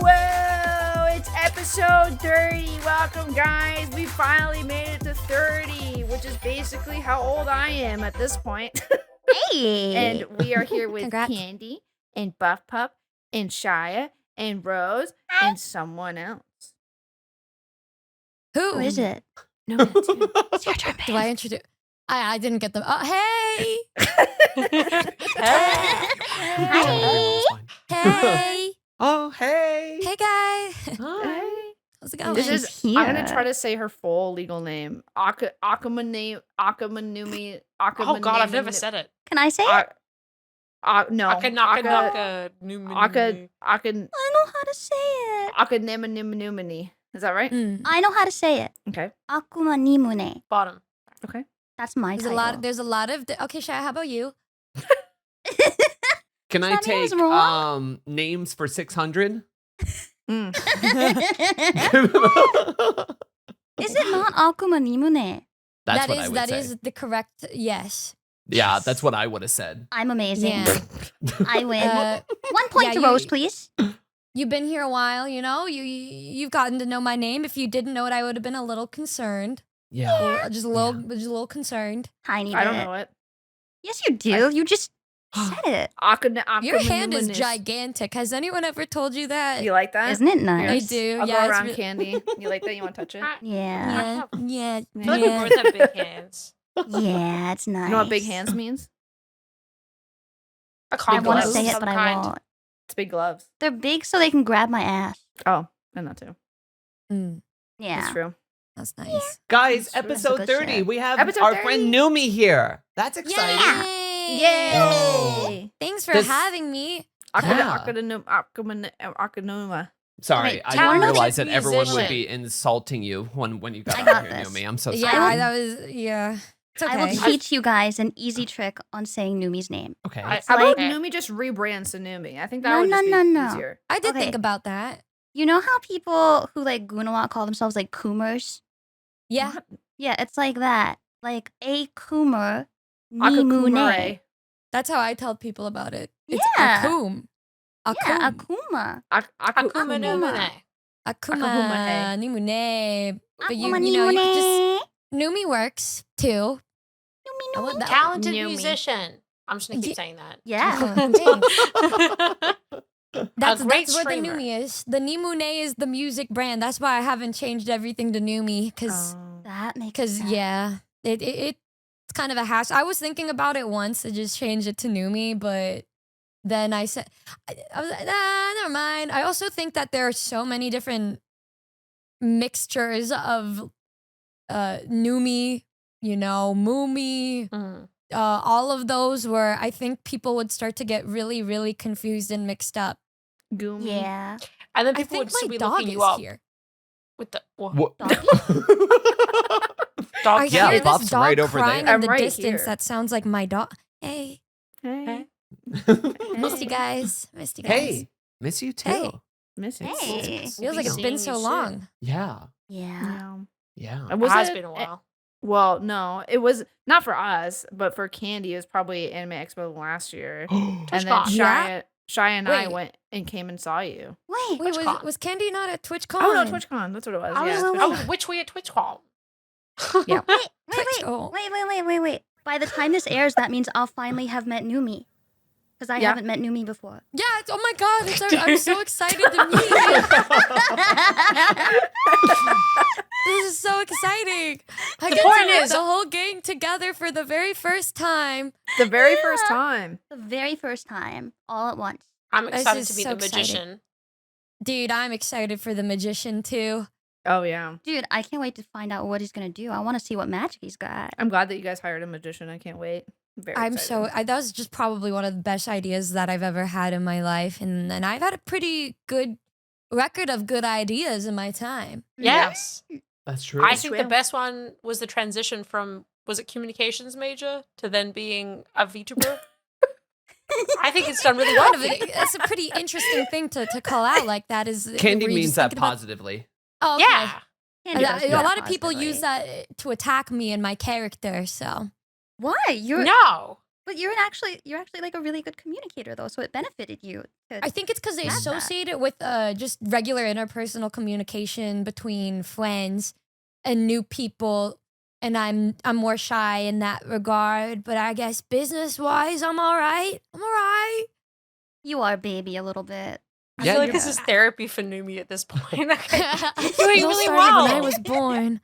Whoa, it's episode 30. Welcome, guys. We finally made it to 30, which is basically how old I am at this point. Hey! And we are here with Congrats. Candy and Buff Pup and Shia and Rose and someone else. Who is it? No, that's you. It's your turn, babe. Do I introduce? I didn't get them. Oh, hey! Hi! Hey! Oh, hey. Hey, guys! Hi. How's it going? This is. Here. I'm gonna try to say her full legal name. Akuma Nihmune. Oh God, I've never said it. Can I say it? No. Aka. Aka. I know how to say it. Akuma. Is that right? I know how to say it. Okay. Akuma Nihmune. Bottom. Okay. That's my title. There's a lot of. Okay, Shia, how about you? Can I That take was wrong. names for 600? Mm. Is it not Akuma Nihmune? That's what I would That say. is the correct. Yes. Yeah, that's what I would have said. I'm amazing. Yeah. I win. Uh, 1 point yeah, to you- Rose, please. You've been here a while, you know. You've gotten to know my name. If you didn't know it, I would have been a little concerned. Yeah. Just a little concerned. Tiny bit. I don't know it. Yes, you do. You just said it. Your hand is Nihmune. gigantic. Has anyone ever told you that? You like that? Isn't it I nice? do. I'll yeah, go it's around re- Candy. You like that? You want to touch it? Yeah. Yeah. I feel like we both have big hands. Yeah, it's nice. You know what big hands means? A I Big want to gloves say of it, some but I kind. won't. It's big gloves. They're big so they can grab my ass. Oh, and that too. Mm, Yeah. That's true. that's nice. Guys, That's episode good 30. shit. We have Episode our 30. friend Numi here. That's exciting. Yay! Thanks for This- having me. Yeah. Akanuma. Sorry, Wait, I do you wanna didn't know realize that which everyone would musician? be insulting you when you got I out got here, this. Numi. I'm so sorry. Yeah, that was yeah. It's okay. I will teach you guys an easy trick on saying Numi's name. Okay. I- How about Okay. Numi just rebrands to Numi? I think that No, would just no, be no. easier. I did Okay. think about that. You know how people who like goon a lot call themselves like coomers? Yeah. Yeah, it's like that. Like a coomer, Nihmune. Akakumare. That's how I tell people about it. It's Yeah. Akum. Yeah, Akum. Akuma. Akuma Nihmune. Akuma Nihmune. But you Akuma know, you Nihmune. could just Numi works too. Numi, I Numi. would- that- Talented Numi. musician. I'm just gonna keep Ye- saying that. Yeah. That's great where the streamer. Numi is. The Nihmune is the music brand. That's why I haven't changed everything to Numi because That makes Because sense. yeah, it's kind of a hash. I was thinking about it once to just change it to Numi, but then I said, I was like, nah, never mind. I also think that there are so many different mixtures of Numi, you know, Mumi, Mhm. all of those where I think people would start to get really, really confused and mixed up. Goomy. Yeah. And then I people think would still my be dog looking is you up here. with the What? dog. I Yeah, hear Bob's this dog right over crying there. in I'm the right distance. here. That sounds like my dog. Hey, Hey. missed you guys. Missed you guys. Hey, miss you too. Hey. Miss it. Hey. Feels like it's been so long. Yeah. Yeah. No. Yeah. Was It has it- been a while. Well, no, it was not for us, but for Candy. It was probably Anime Expo last year, and then TwitchCon. Shia and I Wait. went and came and saw you. Wait. Wait, TwitchCon. was Candy not at TwitchCon? Oh no, TwitchCon. That's what it was. I Yeah, was, TwitchCon. I was which way at TwitchCon? Yeah. Oh. Wait. By the time this airs, that means I'll finally have met Numi. Because I Yeah. haven't met Numi before. Yeah, oh my god, I'm so excited to meet you. This is so exciting. I get point to meet is- the whole gang together for the very first time. The very first Yeah. time. The very first time, all at once. I'm This excited is to be so the exciting. magician. Dude, I'm excited for the magician too. Oh yeah. Dude, I can't wait to find out what he's going to do. I want to see what magic he's got. I'm glad that you guys hired a magician. I can't wait. Very I'm excited. that was just probably one of the best ideas that I've ever had in my life. And I've had a pretty good record of good ideas in my time. Yes. That's true. I think the true. best one was the transition from, was it communications major to then being a VTuber? I think it's done really well. Kind of it's a pretty interesting thing to call out like that. Is Candy were you means just that thinking about- positively. Oh, okay. Yeah. Candy A does a that lot of people positively. use that to attack me and my character. So Why? You're No. But you're actually like a really good communicator though, so it benefited you. I think it's because they have that. associate it with just regular interpersonal communication between friends and new people, and I'm more shy in that regard. But I guess business wise, I'm all right. You are baby a little bit. I Yeah, feel like you- this is therapy for Numi at this point. Doing It all really started well. when I was born.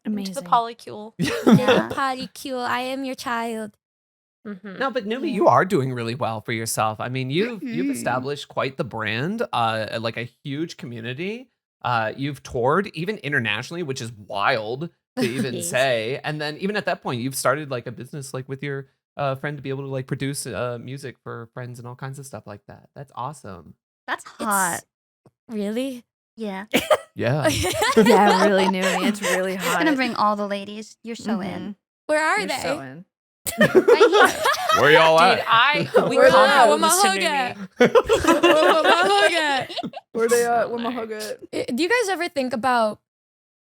Into the polycule. Yeah. Polycule, I am your child. Mhm. No, but Numi, you are doing really well for yourself. I mean, you've Mhm. established quite the brand, like a huge community. You've toured even internationally, which is wild to even Yes. say. And then even at that point, you've started like a business like with your friend to be able to like produce music for friends and all kinds of stuff like that. That's awesome. That's hot. Really? Yeah. Yeah. Yeah, really new. It's really It's hot. gonna bring all the ladies. You're so in. Where are You're they? so in. Right here. Where y'all Dude, at? we Where's can't that? go Where my this to hug at? Numi. Where they at? Where my hug at? Do you guys ever think about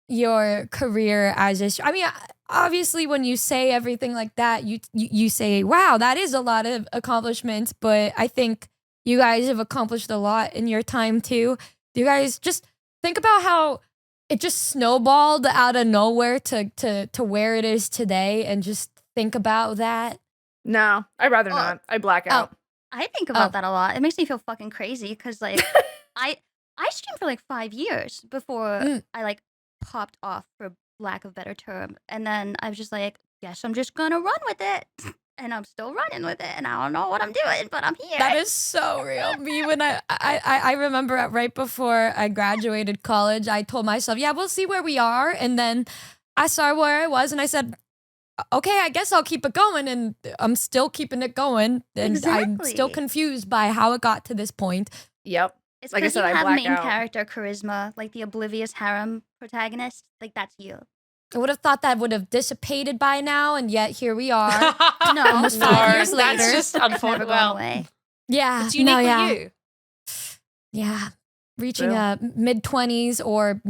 your career as I mean, obviously, when you say everything like that, you say, "Wow, that is a lot of accomplishments." But I think you guys have accomplished a lot in your time too. Do you guys just think about how it just snowballed out of nowhere to where it is today, and just think about that? No, I'd rather Oh. not. I black out. I think about Oh. that a lot. It makes me feel fucking crazy because like I streamed for like 5 years before Mm. I like popped off, for lack of a better term, and then I was just like, guess I'm just gonna run with it, and I'm still running with it, and I don't know what I'm doing, but I'm here. That is so real. Me, when I remember right before I graduated college, I told myself, yeah, we'll see where we are. And then I saw where I was and I said, okay, I guess I'll keep it going. And I'm still keeping it going. And I'm still Exactly. confused by how it got to this point. Yep. It's like I because said, you I have black main out. character charisma, like the oblivious harem protagonist. Like that's you. I would have thought that would have dissipated by now. And yet here we are. No, Almost 5 years that's later. just It's never unfortunate. going Well, away. Yeah. it's uniquely yeah. you. Yeah. Reaching True. mid-20s or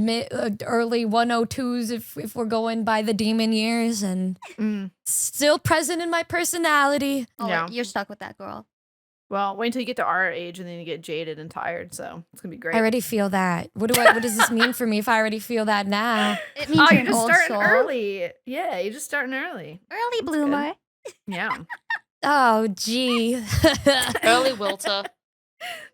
early 102s if we're going by the demon years, and Mm. still present in my personality. Oh, Yeah. you're stuck with that girl. Well, wait until you get to our age and then you get jaded and tired. So it's gonna be great. I already feel that. What does this mean for me if I already feel that now? It means Oh, you're you're an just old starting soul. early. Yeah, you're just starting early. Early good. bloomer. Yeah. Oh, gee. Early wilter.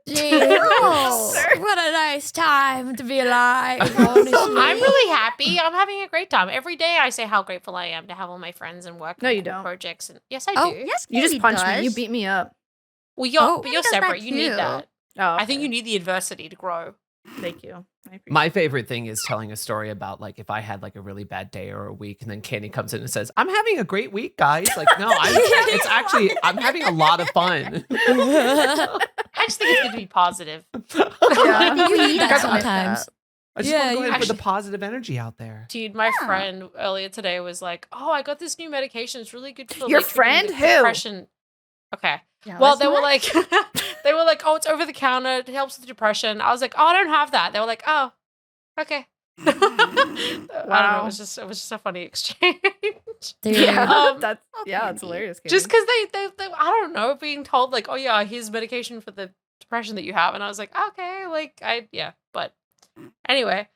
Gee. Oh. What a nice time to be alive, honestly. I'm really happy. I'm having a great time. Every day I say how grateful I am to have all my friends and work No, on you cool don't. projects. And yes, I Oh, do. Yes, You just Katie punched me. You does. beat me up. Well, you're, Oh. but you're Katie does that separate. You need too. that. Oh, I think okay. you need the adversity to grow. Thank you. I appreciate My favorite thing is telling a story about like if I had like a really bad day or a week, and then Candy comes in and says, "I'm having a great week, guys." Like, no, it's actually I'm having a lot of fun. I just think it's good to be positive. Yeah. You need that that sometimes. I just Yeah, want to go you ahead and put the actually- positive energy out there. Dude, my Yeah. friend earlier today was like, "Oh, I got this new medication. It's really good for Your like, treating friend? the Who? depression." Okay. Jealous Well, they were much? like, "Oh, it's over the counter. It helps with depression." I was like, "Oh, I don't have that." They were like, "Oh, okay." I don't know. Wow. It was just a funny exchange. Dude. Yeah, Um, that's Oh, yeah, it's Katie. hilarious. Just Katie. because they, I don't know, being told like, "Oh yeah, here's medication for the depression that you have," and I was like, "Okay, like yeah." But anyway,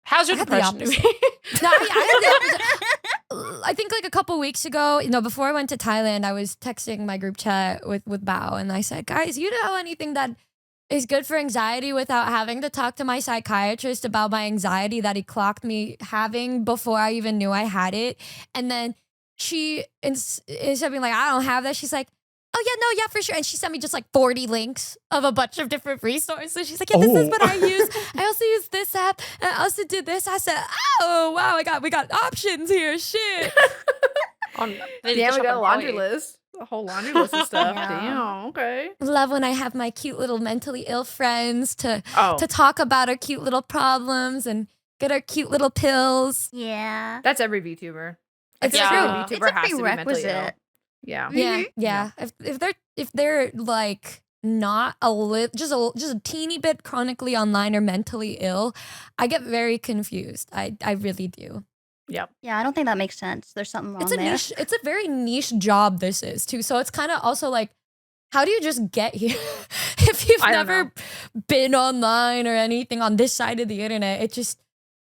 how's your I had the depression? opposite. Numi? No, I think like a couple weeks ago, before I went to Thailand, I was texting my group chat with Bao, and I said, guys, you know anything that is good for anxiety without having to talk to my psychiatrist about my anxiety that he clocked me having before I even knew I had it? And then she, instead of being like, I don't have that, she's like, oh yeah, no, yeah, for sure. And she sent me just like 40 links of a bunch of different resources. She's like, yeah, this is what I use. I also use this app. And I also did this. I said, oh, wow, we got options here. Shit. They Damn, just we got a up laundry employee. list. A whole laundry list of stuff. Yeah. Damn. Okay. Love when I have my cute little mentally ill friends to Oh, talk about our cute little problems and get our cute little pills. Yeah. that's every VTuber. I It's feel like true. every It's VTuber a has to be mentally ill. prerequisite. Yeah. Yeah, Mhm. yeah. If they're like not just a teeny bit chronically online or mentally ill, I get very confused. I really do. Yep. Yeah, I don't think that makes sense. There's something wrong It's a there. niche. It's a very niche job. This is too. So it's kind of also like, how do you just get here if you've I don't never been online or anything on this side of the internet?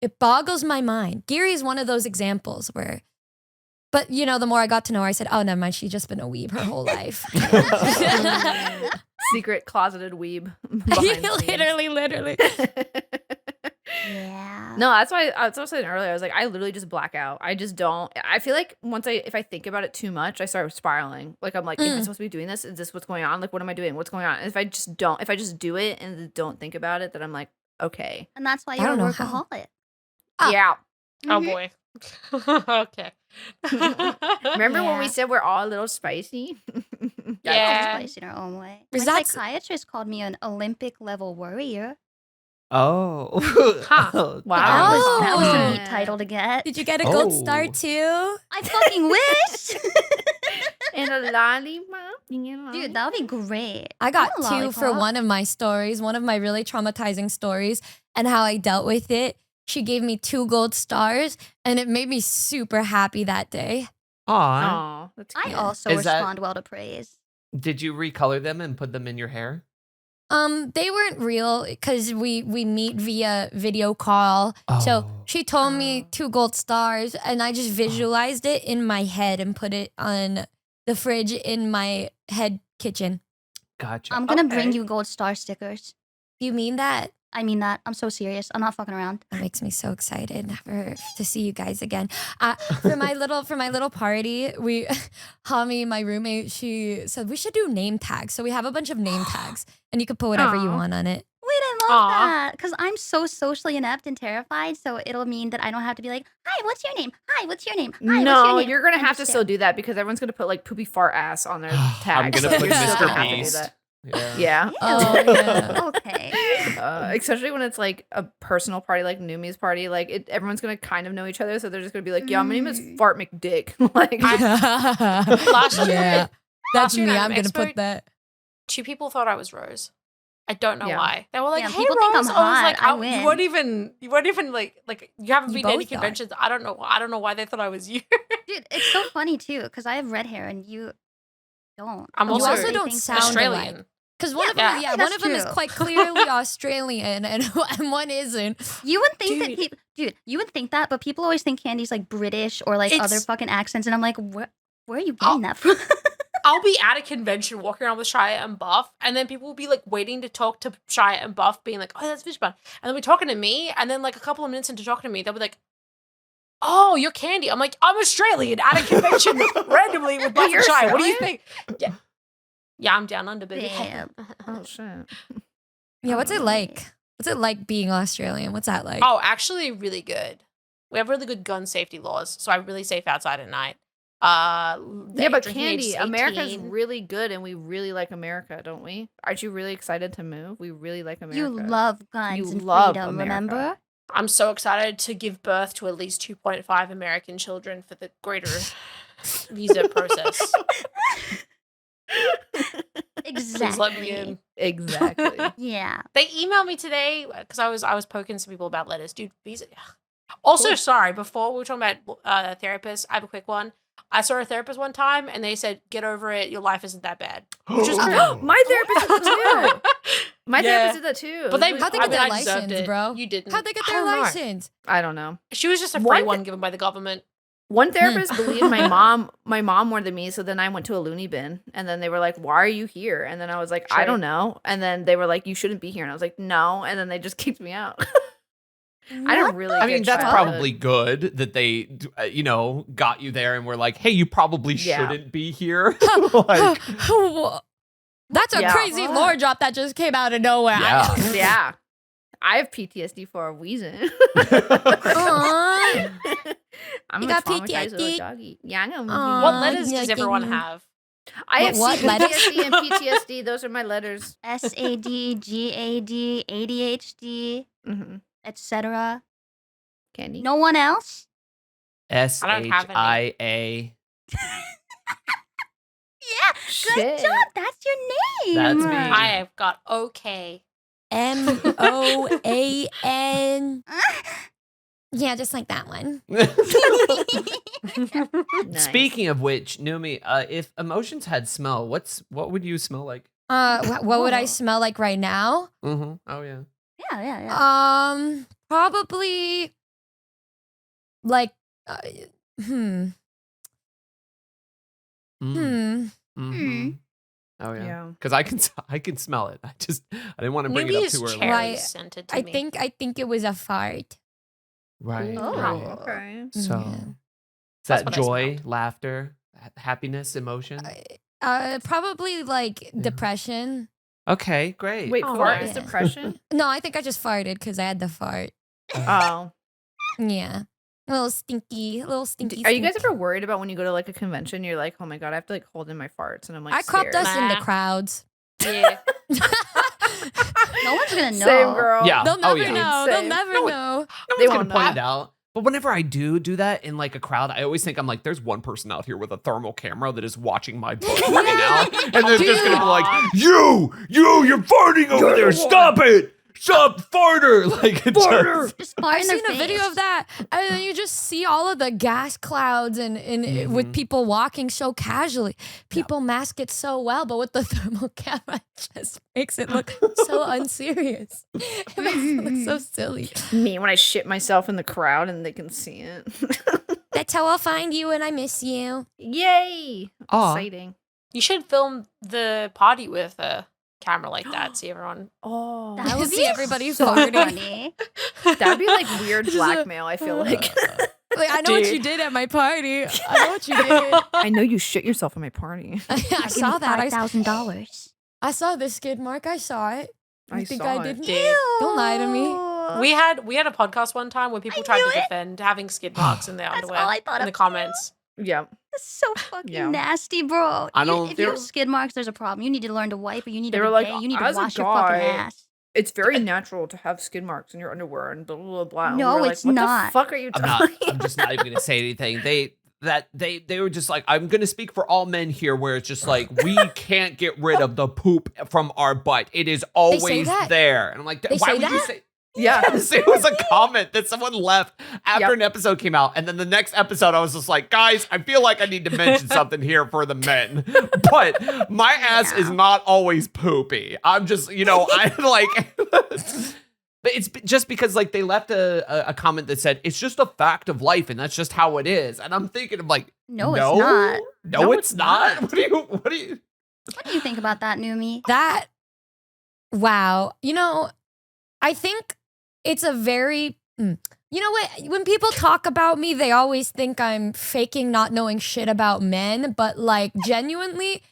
It boggles my mind. Geary is one of those examples where, but you know, the more I got to know her, I said, oh, never mind. She's just been a weeb her whole life. Secret closeted weeb. behind the scenes. literally. Yeah. No, that's why I was saying earlier. I was like, I literally just black out. I just don't. I feel like if I think about it too much, I start spiraling. Like I'm like, am I supposed to be doing this? Is this what's going on? Like, what am I doing? What's going on? And if I just do it and don't think about it, then I'm like, okay, And that's why I you're a don't know how. workaholic. Ah. yeah. Oh Mhm. boy. Okay. Remember when we Yeah. said we're all a little spicy? Yeah. Spice in our own way. Is My that- psychiatrist called me an Olympic level warrior. Oh. Huh. Wow. That was a Oh. neat title to get. Did you get a gold star Oh. too? I fucking wish. And a lollipop. Dude, that would be great. I got want a 2 for lollipop. one of my stories, one of my really traumatizing stories, and how I dealt with it. She gave me 2 gold stars, and it made me super happy that day. Aw. Oh, that's I cute. also Is that- respond well to praise. Did you recolor them and put them in your hair? They weren't real because we meet via video call. So Oh. she told me Oh. 2 gold stars, and I just visualized it in my head and put it on the fridge in my head kitchen. Gotcha. I'm gonna bring Okay. you gold star stickers. You mean that? I mean that. I'm so serious. I'm not fucking around. That makes me so excited to see you guys again. For my little party, Hami, my roommate, she said we should do name tags. So we have a bunch of name tags, and you can put whatever you Aw. want on it. Wait, I love Aw. that. Because I'm so socially inept and terrified. So it'll mean that I don't have to be like, hi, what's your name? Hi, what's your name? Hi, what's No, your name? you're gonna I'm have to just still there. do that because everyone's gonna put like poopy fart ass on their tag. I'm gonna so put you're just Mr. gonna have to do Beast. that. Yeah. Yeah. Oh, yeah. Okay. Especially when it's like a personal party, like Numi's party, like everyone's gonna kind of know each other, so they're just gonna be like, "Yeah, my name is Fart McDick." Like, Last year- yeah, that's last year me. at I'm gonna Expo- put that. 2 people thought I was Rose. I don't know Yeah. why. They were like, Damn, "Hey, people think I'm Rose." I was like, hot. I "Oh, win. you weren't even like you haven't You been to any both are. conventions." I don't know why they thought I was you. Dude, it's so funny too, because I have red hair and you don't. I'm You also also don't sound Australian. alike. Because one of Yeah. them, Yeah, one of them is that's quite clearly Australian, and one isn't. You would think that Dude. people, dude, you would think that, but people always think Candy's like British or like other It's- fucking accents, and I'm like, where are you getting that from? I'll be at a convention walking around with Shia and Buff, and then people will be like waiting to talk to Shia and Buff, being like, "Oh, that's VchiBan," and they'll be talking to me, and then like a couple of minutes into talking to me, they'll be like, "Oh, you're Candy." I'm like, "I'm Australian at a convention randomly with Buff You're and Shia. What do you Australian? think?" Yeah, I'm down under, baby. Damn. oh shit. Yeah, what's it like? What's it like being Australian? What's that like? Oh, actually, really good. We have really good gun safety laws, so I'm really safe outside at night. Yeah, but drinking age Candy, is America's 18. really good, and we really like America, don't we? Aren't you really excited to move? We really like America. You love guns You and love freedom, America. remember? I'm so excited to give birth to at least 2.5 American children for the greater visa process. Exactly. Please let me in. Exactly. Yeah. They emailed me today because I was poking some people about letters. Dude, visa. Also, sorry, before we were talking about therapists, I have a quick one. I saw a therapist one time and they said, "Get over it. Your life isn't that bad." Which is true. My therapist did that too. My Yeah. therapist did that too. But they, How'd they I get their mean, I deserved license, it. bro? You didn't. How'd they get I their don't know. license? I don't know. She was just a One free thi- one given by the government. One therapist believed my mom more than me, so then I went to a loony bin, and then they were like, "Why are you here?" And then I was like, "I Sure. don't know." And then they were like, "You shouldn't be here." And I was like, "No." And then they just kicked me out. I don't really. I mean, get that's childhood. probably good that they, got you there and were like, "Hey, you probably Yeah. shouldn't be here." Like, That's a Yeah. crazy lore drop that just came out of nowhere. Yeah. Yeah, I have PTSD for a reason. Aw. I'm You a got traumatized little PTSD? doggy. Yeah, I know. Aw. What letters yeah, does everyone yeah. have? I have What letters? CPTSD and PTSD. Those are my letters. SAD, GAD, ADHD, Mm-hmm. etc. Candy. No one else? SHIA. Yeah. Good Shit. job. That's your name. That's me. I have got okay. MOAN. Yeah, just like that one. Nice. Speaking of which, Numi, if emotions had smell, what would you smell like? What would I Oh. smell like right now? Mm-hmm. Oh yeah. Yeah. Probably like, Mm-hmm. Oh yeah. Yeah. Because I can smell it. I didn't want to bring it up Numi is too early. cherry Right. scented to I me. think it was a fart. Right. Oh, Right. okay. So Yeah. is That's that what I joy, smelled. laughter, happiness, emotion? Probably like Yeah. depression. Okay, great. Wait, Oh, fart yeah. is depression? No, I think I just farted because I had the fart. Oh. Yeah. A little stinky. Are you guys ever worried about when you go to like a convention? You're like, oh my god, I have to like hold in my farts, and I'm like, I cropped scared. us in the Nah. crowds. Yeah. No one's gonna know. Same girl. Yeah. They'll never yeah. know. They'll Same. never No, know. No They one's gonna won't point know. it out. But whenever I do that in like a crowd, I always think I'm like, there's one person out here with a thermal camera that is watching my butt right now, and they're just gonna be like, you're farting over there. Stop it. Stop, farter. Like it's just- Just fart I've in their seen a video face. of that, and then you just see all of the gas clouds and with Mhm. people walking so casually. People mask it so well, but with the thermal camera, it just makes it look so unserious. It makes it look so silly. Me when I shit myself in the crowd and they can see it. That's how I'll find you when I miss you. Yay! Aw. Exciting. You should film the party with a camera like that. See everyone. Oh, That would See be everybody so farting. funny. that'd be like weird Just a- blackmail. I feel like. Like, I know what you Dude. did at my party. I know what you did. I know you shit yourself at my party. I saw that. $5,000. I saw the skid mark. I saw it. You I think saw I it. didn't? Did. Don't lie to me. We had a podcast one time where people I tried knew to it. defend having skid marks in their That's underwear all I thought in the of. comments. Yeah. That's so fucking Yeah. nasty, bro. I don't- If you have skid marks, there's a problem. You need to learn to wipe, or you need They to were like, bidet, you need to as a wash your fucking guy, ass. It's very natural to have skid marks in your underwear and blah blah blah. And No, we're like, it's what not. the fuck are you I'm talking? not. I'm just not even gonna say anything. They were just like, I'm gonna speak for all men here, where it's just like we can't get rid of the poop from our butt. It is always that? there, and I'm like, They why say would you that? say? Yeah. Yes, it was a comment that someone left after Yep. an episode came out, and then the next episode, I was just like, guys, I feel like I need to mention something here for the men, but my ass is not always poopy. I'm just, I like. But it's just because like they left a comment that said it's just a fact of life and that's just how it is, and I'm thinking of like, No, it's not. No, it's not. What do you? What do you think about that, Numi? That, wow. I think it's a very, you know what? When people talk about me, they always think I'm faking not knowing shit about men. But like genuinely,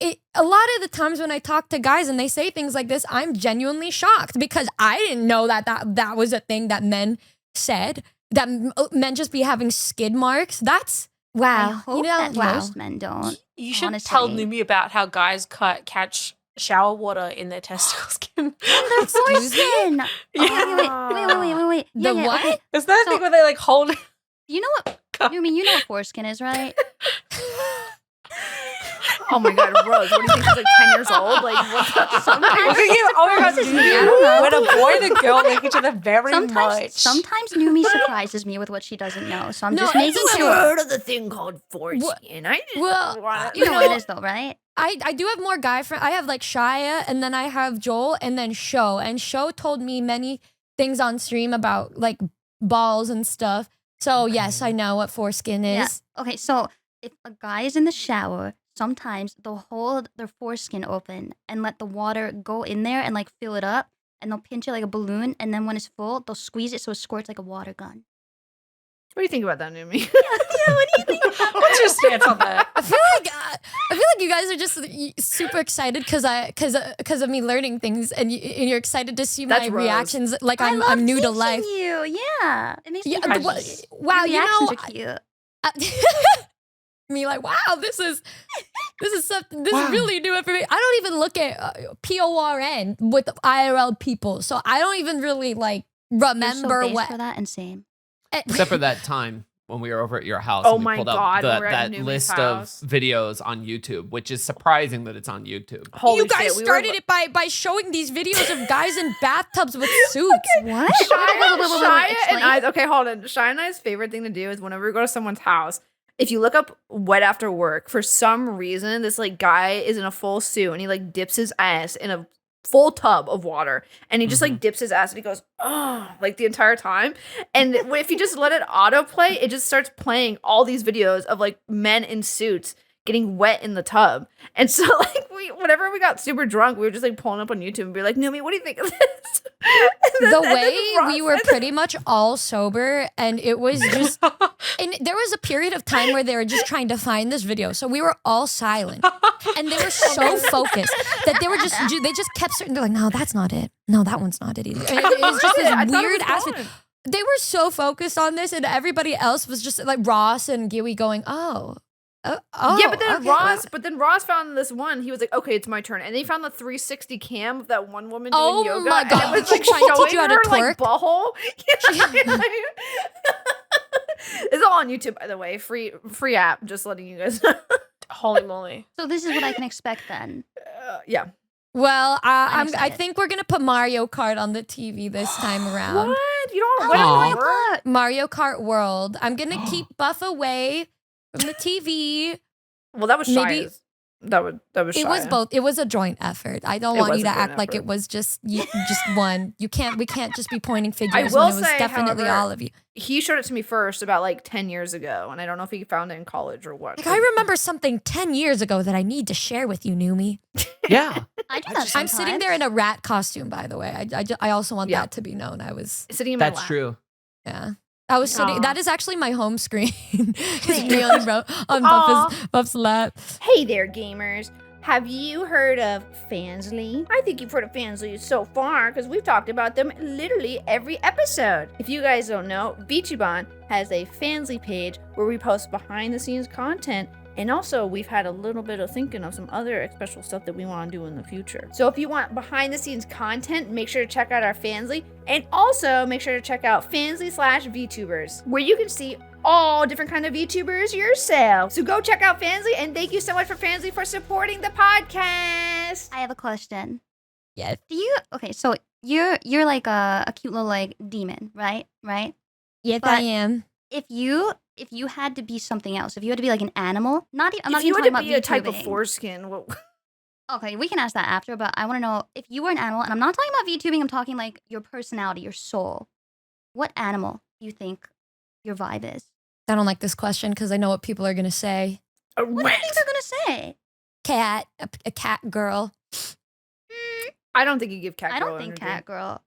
a lot of the times when I talk to guys and they say things like this, I'm genuinely shocked because I didn't know that was a thing that men said, that men just be having skid marks. That's, wow. I hope that wow. most men don't. You should tell Honestly. Numi about how guys catch shower water in their testicle skin. Their Excuse me? foreskin. Yeah. Wait. The Yeah, what? okay. Is that a So- thing where they like hold it? You know what? Numi, you know what foreskin is, right? Oh my god, Rose, what do you think? She's like 10 years old? Like, what the Sometimes- Oh my god, This is me, I don't know. when a boy and a girl like each other very much. Sometimes Numi surprises me with what she doesn't know, so I'm No, just it's making okay. sure. heard of the thing called foreskin? I didn't Well, want You know what it is, though, right? I do have more guy friends. I have like Shia, and then I have Joel, and then Sho. And Sho told me many things on stream about like balls and stuff. So yes, I know what foreskin is. Yeah. Okay, so if a guy is in the shower, sometimes they'll hold their foreskin open and let the water go in there and like fill it up, and they'll pinch it like a balloon, and then when it's full, they'll squeeze it so it squirts like a water gun. What do you think about that, Numi? Yeah, what do you think about What's your stance on that? I feel like you guys are just super excited because of me learning things, and you're excited to see That's my Rose. reactions. Like I love I'm new to teaching life. You, yeah, it makes me Yeah, happy. wow, Your reactions you are know, cute. me like, wow, this is something. This Wow. is really new for me. I don't even look at PORN with IRL people, so I don't even really like You're so remember based what. for that and same. Except for that time when we were over at your house. Oh and we my pulled God, up when we were at that Numi's list house. of videos on YouTube, which is surprising that it's on YouTube. Holy You guys shit, we started were, it by showing these videos of guys in bathtubs with suits. What? Shia and Explain. I. Okay, hold on. Shia and I's favorite thing to do is whenever we go to someone's house. If you look up wet after work, for some reason, this like guy is in a full suit and he like dips his ass in a full tub of water and he just like dips his ass and he goes, oh, like the entire time. And if you just let it autoplay, it just starts playing all these videos of like men in suits getting wet in the tub. And so like whenever we got super drunk, we were just like pulling up on YouTube and be like, Numi, what do you think of this? The way we were pretty much all sober, and it was just, and there was a period of time where they were just trying to find this video, so we were all silent, and they were so focused that they just kept certain. They're like, no, that's not it. No, that one's not it either. And it was just I this thought it weird was ass. fun. They were so focused on this, and everybody else was just like Ross and Gui going, oh. Yeah, but then okay. Ross found this one. He was like, "Okay, it's my turn," and then he found the 360 cam of that one woman doing Oh yoga. my and God, it was she like tried to teach showing you how to her like twerk? butthole. It's all on YouTube, by the way. Free app. Just letting you guys know. Holy moly. So this is what I can expect then. Yeah. Well, I'm I excited. think we're gonna put Mario Kart on the TV this time around. What? You don't What want is to Mario Kart? Mario Kart World. I'm gonna keep Buff away from the TV. Well, that was Maybe- Shia's. That was. It was Shia. both. It was a joint effort. I don't It want was you a to joint act like effort. it was just one. We can't just be pointing figures will when it was say, definitely however, all of you. He showed it to me first about like 10 years ago, and I don't know if he found it in college or what. Like I remember something 10 years ago that I need to share with you, Numi. Yeah. I do that I'm sometimes. sitting there in a rat costume, by the way. I also want Yeah. that to be known. I was sitting in my That's lap. true. yeah. I was sitting. Aw. That is actually my home screen. It's Wait. me on Buff's lap. Hey there, gamers. Have you heard of Fansly? I think you've heard of Fansly so far because we've talked about them literally every episode. If you guys don't know, VchiBan has a Fansly page where we post behind the scenes content. And also, we've had a little bit of thinking of some other special stuff that we want to do in the future. So if you want behind the scenes content, make sure to check out our Fansly. And also, make sure to check out Fansly/VTubers, where you can see all different kind of VTubers yourself. So go check out Fansly, and thank you so much for Fansly for supporting the podcast. I have a question. Yes. Do you okay? So you're like a cute little like demon, right? Right. Yes, But- I am. If you had to be something else, if you had to be like an animal, I'm not If even you talking had to about be a type of VTubing. foreskin, what? Okay, we can ask that after, but I want to know if you were an animal, and I'm not talking about VTubing, I'm talking like your personality, your soul. What animal do you think your vibe is? I don't like this question because I know what people are gonna say. A What do you think they're gonna say? Cat, a cat girl. I don't think you give cat. I don't girl think energy. cat girl.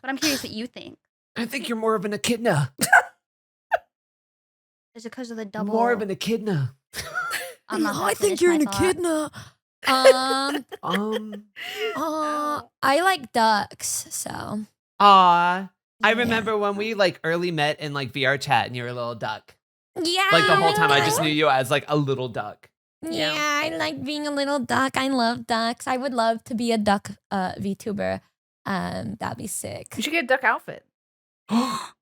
But I'm curious what you think. I think you're more of an echidna. Is it because of the double? More of an echidna. I'm not No, gonna I think finish you're my an thought. echidna. I like ducks, so. Aw. I Yeah. remember when we like early met in like VR chat and you were a little duck. Yeah. Like the whole time I just knew you as like a little duck. Yeah, I like being a little duck. I love ducks. I would love to be a duck VTuber. That'd be sick. You should get a duck outfit.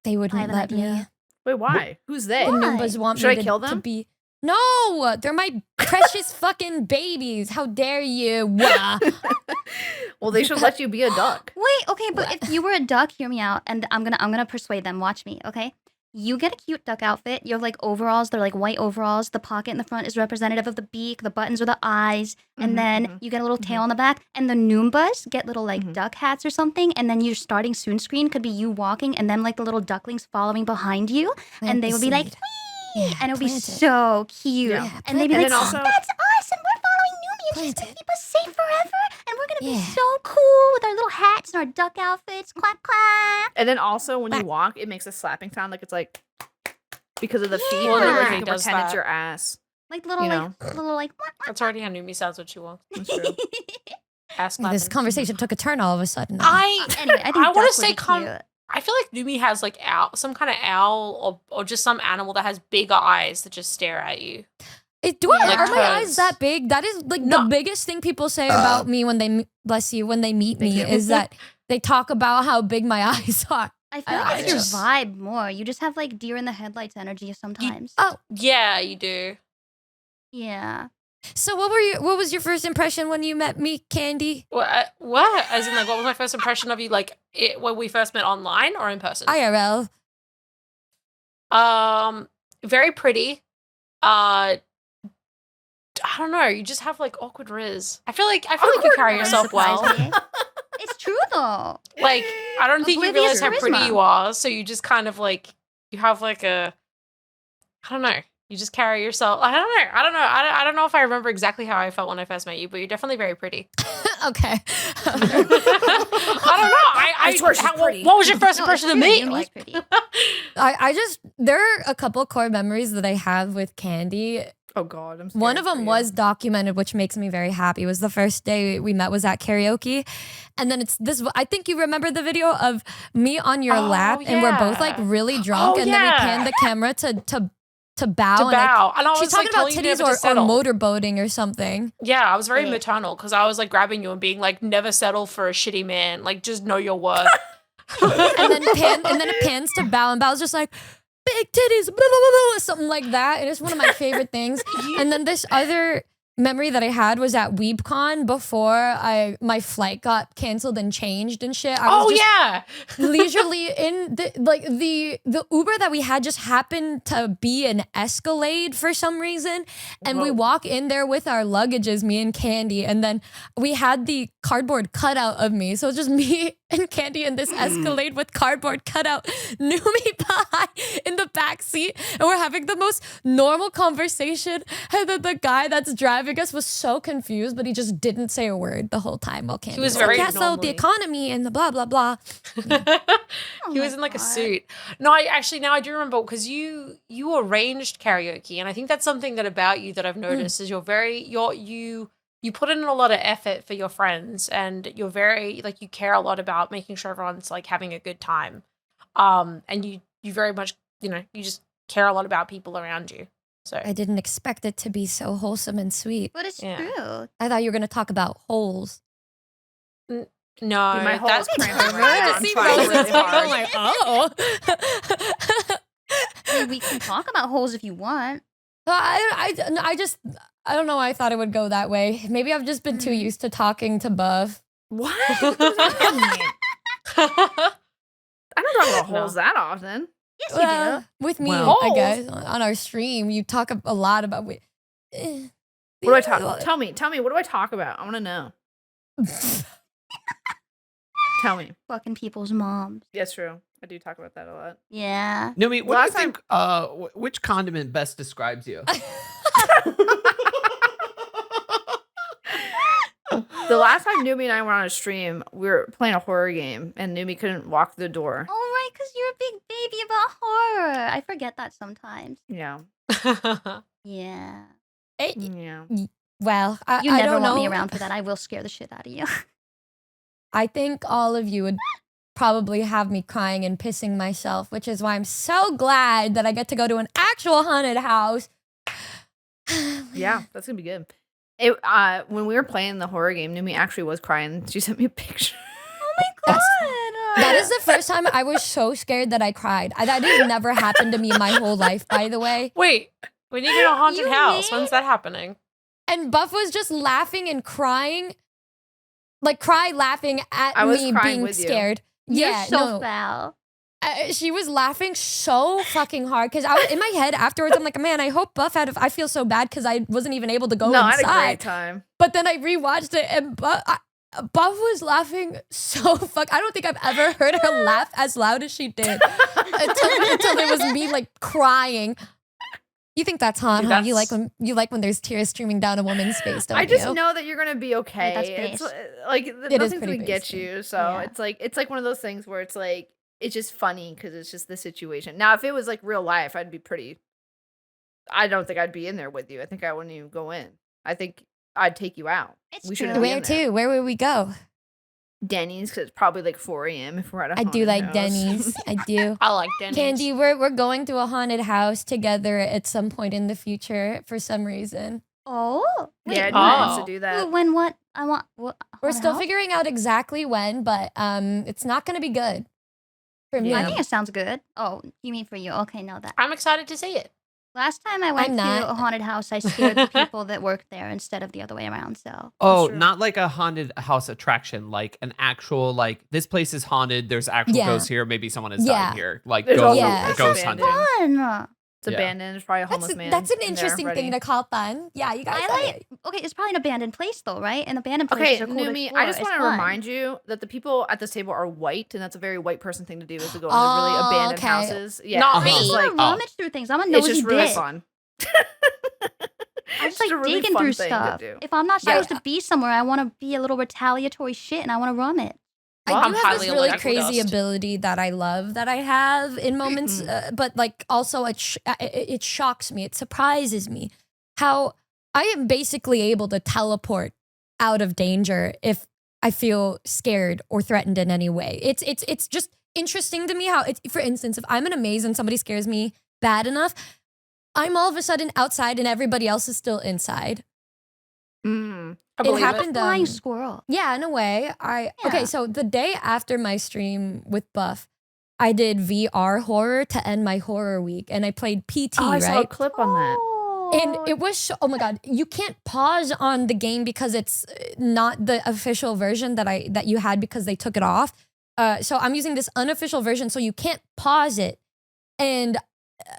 They wouldn't have an let me. idea. Wait, why? Who's they? The Why? Noombas want Should me I kill them? to be. No, they're my precious fucking babies. How dare you? Wah. Well, they should let you be a duck. Wait, okay, but if you were a duck, hear me out, and I'm gonna persuade them. Watch me, okay? You get a cute duck outfit. You have like overalls. They're like white overalls. The pocket in the front is representative of the beak. The buttons are the eyes, and Mhm, then mhm, you get a little tail on the back. And the Noombas get little like Mhm. duck hats or something. And then your starting soon screen could be you walking, and then like the little ducklings following behind you, and they would be like, Yeah, and it would be plant it. so cute. Yeah. And they'd be And like, then also- that's us, and we're following Numi, and she's Plant gonna it. keep us safe forever, and we're gonna be Yeah. so cool with our little hats and our duck outfits. Quack quack. And then also when you Quack. walk, it makes a slapping sound like it's like because of the feet. Well, but like nobody you does pretend it's that. your ass. Like little You like quack, That's already how Numi sounds when she walks. That's true. Ass This clapping. conversation took a turn all of a sudden. Anyway, I think I wanna duck would say be cute. I feel like Numi has like some kind of owl or just some animal that has bigger eyes that just stare at you. Do Yeah. I, Like are my eyes toes. that big? That is like No. the biggest thing people say about me when they bless you when they meet Thank me you. is that they talk about how big my eyes are. I feel like I it's your just- vibe more. You just have like deer in the headlights energy sometimes. Oh, Yeah, you do. Yeah. so what was your first impression when you met me, Candy? What? As in, like, what was my first impression of you, like, when we first met online or in person? IRL. Very pretty. I don't know. You just have like awkward rizz. I feel like you Awkward carry rizz. yourself well. Surprise me. It's true though. Like, I don't think you Oblivious realize how pretty charisma. you are. So you just kind of like, you have like I don't know. You just carry yourself. I don't know if I remember exactly how I felt when I first met you, but you're definitely very pretty. Okay. I don't know. I swear she's pretty. What was your first No, impression it's of true. me? Yumi's Like, pretty. I just there are a couple core memories that I have with Candy. Oh God, I'm scared One of for them you. was documented, which makes me very happy. It was the first day we met was at karaoke. And then it's this, I think you remember the video of me on your Oh, lap and we're both like yeah. really drunk. Oh, And then we yeah. pan the camera to bow. to and bow. And I was she's talking like, about telling you titties never to or settle. motorboating or something. Yeah, I was very Yeah. maternal because I was like grabbing you and being like, never settle for a shitty man. Like, just know your worth. and then it pans to bow and bow's just like, big titties, blah, blah, blah, blah, something like that. And it's one of my favorite things. And then this other memory that I had was at WeebCon before my flight got canceled and changed and shit. I was just yeah. leisurely in the Uber that we had just happened to be an Escalade for some reason, and we Whoa. walk in there with our luggages, me and Candy, and then we had the cardboard cutout of me, so it's just me and Candy in this Escalade with cardboard cutout, Numi behind in the back seat, and we're having the most normal conversation, and then the guy that's driving us was so confused, but he just didn't say a word the whole time while Candy was like, very yeah, so the normally. economy and the blah blah blah. Oh He my was in like a God. suit. No, I do remember because you arranged karaoke, and I think that's something that about you that I've noticed is you put in a lot of effort for your friends, and you're very like you care a lot about making sure everyone's like having a good time. And you very much you just care a lot about people around you. So I didn't expect it to be so wholesome and sweet. But it's Yeah. true. I thought you were going to talk about holes. no, Dude, my whole that's cramping right now. I'm trying really hard. like, oh. I mean, we can talk about holes if you want. I don't know why I thought it would go that way. Maybe I've just been too used to talking to Buff. What? What does that mean? I don't talk about No. holes that often. Yes, you do. With me, Well- I guess, on our stream, you talk a lot about... What do I talk about? Tell me, what do I talk about? I want to know. Tell me. Fucking people's moms. Yes, true. I do talk about that a lot. Yeah. Numi, what Last do you think? Which condiment best describes you? The last time Numi and I were on a stream, we were playing a horror game, and Numi couldn't walk through the door. All right, because you're a big baby about horror. I forget that sometimes. Yeah. Yeah. Yeah. Well, You I never don't want know. me around for that. I will scare the shit out of you. I think all of you would probably have me crying and pissing myself, which is why I'm so glad that I get to go to an actual haunted house. Yeah, that's gonna be good. It when we were playing the horror game, Numi actually was crying. She sent me a picture. Oh my god. That is the first time I was so scared that I cried. That has never happened to me in my whole life, by the way. Wait, when you get a haunted You house, mean? when's that happening? And Buff was just laughing and crying, like laughing at I was me crying being with you. scared. You're Yeah, so no. foul. She was laughing so fucking hard because I was in my head afterwards. I'm like, man, I hope Buff had. I feel so bad because I wasn't even able to go No, I had a inside. great time. But then I rewatched it and Buff was laughing so I don't think I've ever heard her laugh as loud as she did until it was me like crying. You think that's hot, Dude, huh? that's- You like when there's tears streaming down a woman's face, don't I just you? know that you're gonna be okay. that's It's base. like is nothing's pretty gonna get base, you. So Yeah. it's like one of those things where it's like it's just funny because it's just the situation. Now, if it was like real life, I'd be pretty. I don't think I'd be in there with you. I think I wouldn't even go in. I think I'd take you out. It's We true. shouldn't be Where in there. to? Where would we go? Denny's because it's probably like 4 a.m. if we're at a I do haunted like house. Denny's. I do. I like Denny's. Candy, we're going to a haunted house together at some point in the future for some reason. Oh. Wait, Yeah, when? Denny wants to Oh. do that. When what? I want. What? We're haunted still house? figuring out exactly when, but it's not going to be good. For me, Yeah. I think it sounds good. Oh, you mean for you? Okay, no, that. I'm excited to see it. Last time I went I'm to not. a haunted house, I scared the people that worked there instead of the other way around. So Oh, true. not like a haunted house attraction, like an actual, like, this place is haunted. There's actual Yeah. ghosts here. Maybe someone has Yeah. died here. Like, There's go also Yeah. ghost abandoned. hunting. fun. It's Yeah. abandoned. There's probably a homeless man. That's an in there interesting thing ready. to call fun. Yeah, you guys. I like. Okay, it's probably an abandoned place though, right? And abandoned Okay, places are cool to Numi, explore. I just It's want to fun. remind you that the people at this table are white, and that's a very white person thing to do is to go into really Oh, abandoned okay. houses. Yeah, Not it's me. I just just like want to rummage through things. I'm a it's nosy just really bitch. fun. I It's just like a really digging fun through thing to stuff. do. If I'm not Yeah. supposed to be somewhere, I want to be a little retaliatory shit, and I want to rum it. Well, I do I'm have highly this really allergic to crazy dust. ability that I love that I have in moments, but like also it shocks me. It surprises me how I am basically able to teleport out of danger if I feel scared or threatened in any way. It's just interesting to me how, for instance, if I'm in a maze and somebody scares me bad enough, I'm all of a sudden outside and everybody else is still inside. Mm. I It believe happened. Flying squirrel. Yeah, in a way. Yeah. Okay, so the day after my stream with Buff, I did VR horror to end my horror week, and I played PT, Oh, I saw a right? clip on that. And it was oh my god, you can't pause on the game because it's not the official version that you had because they took it off. So I'm using this unofficial version, so you can't pause it. And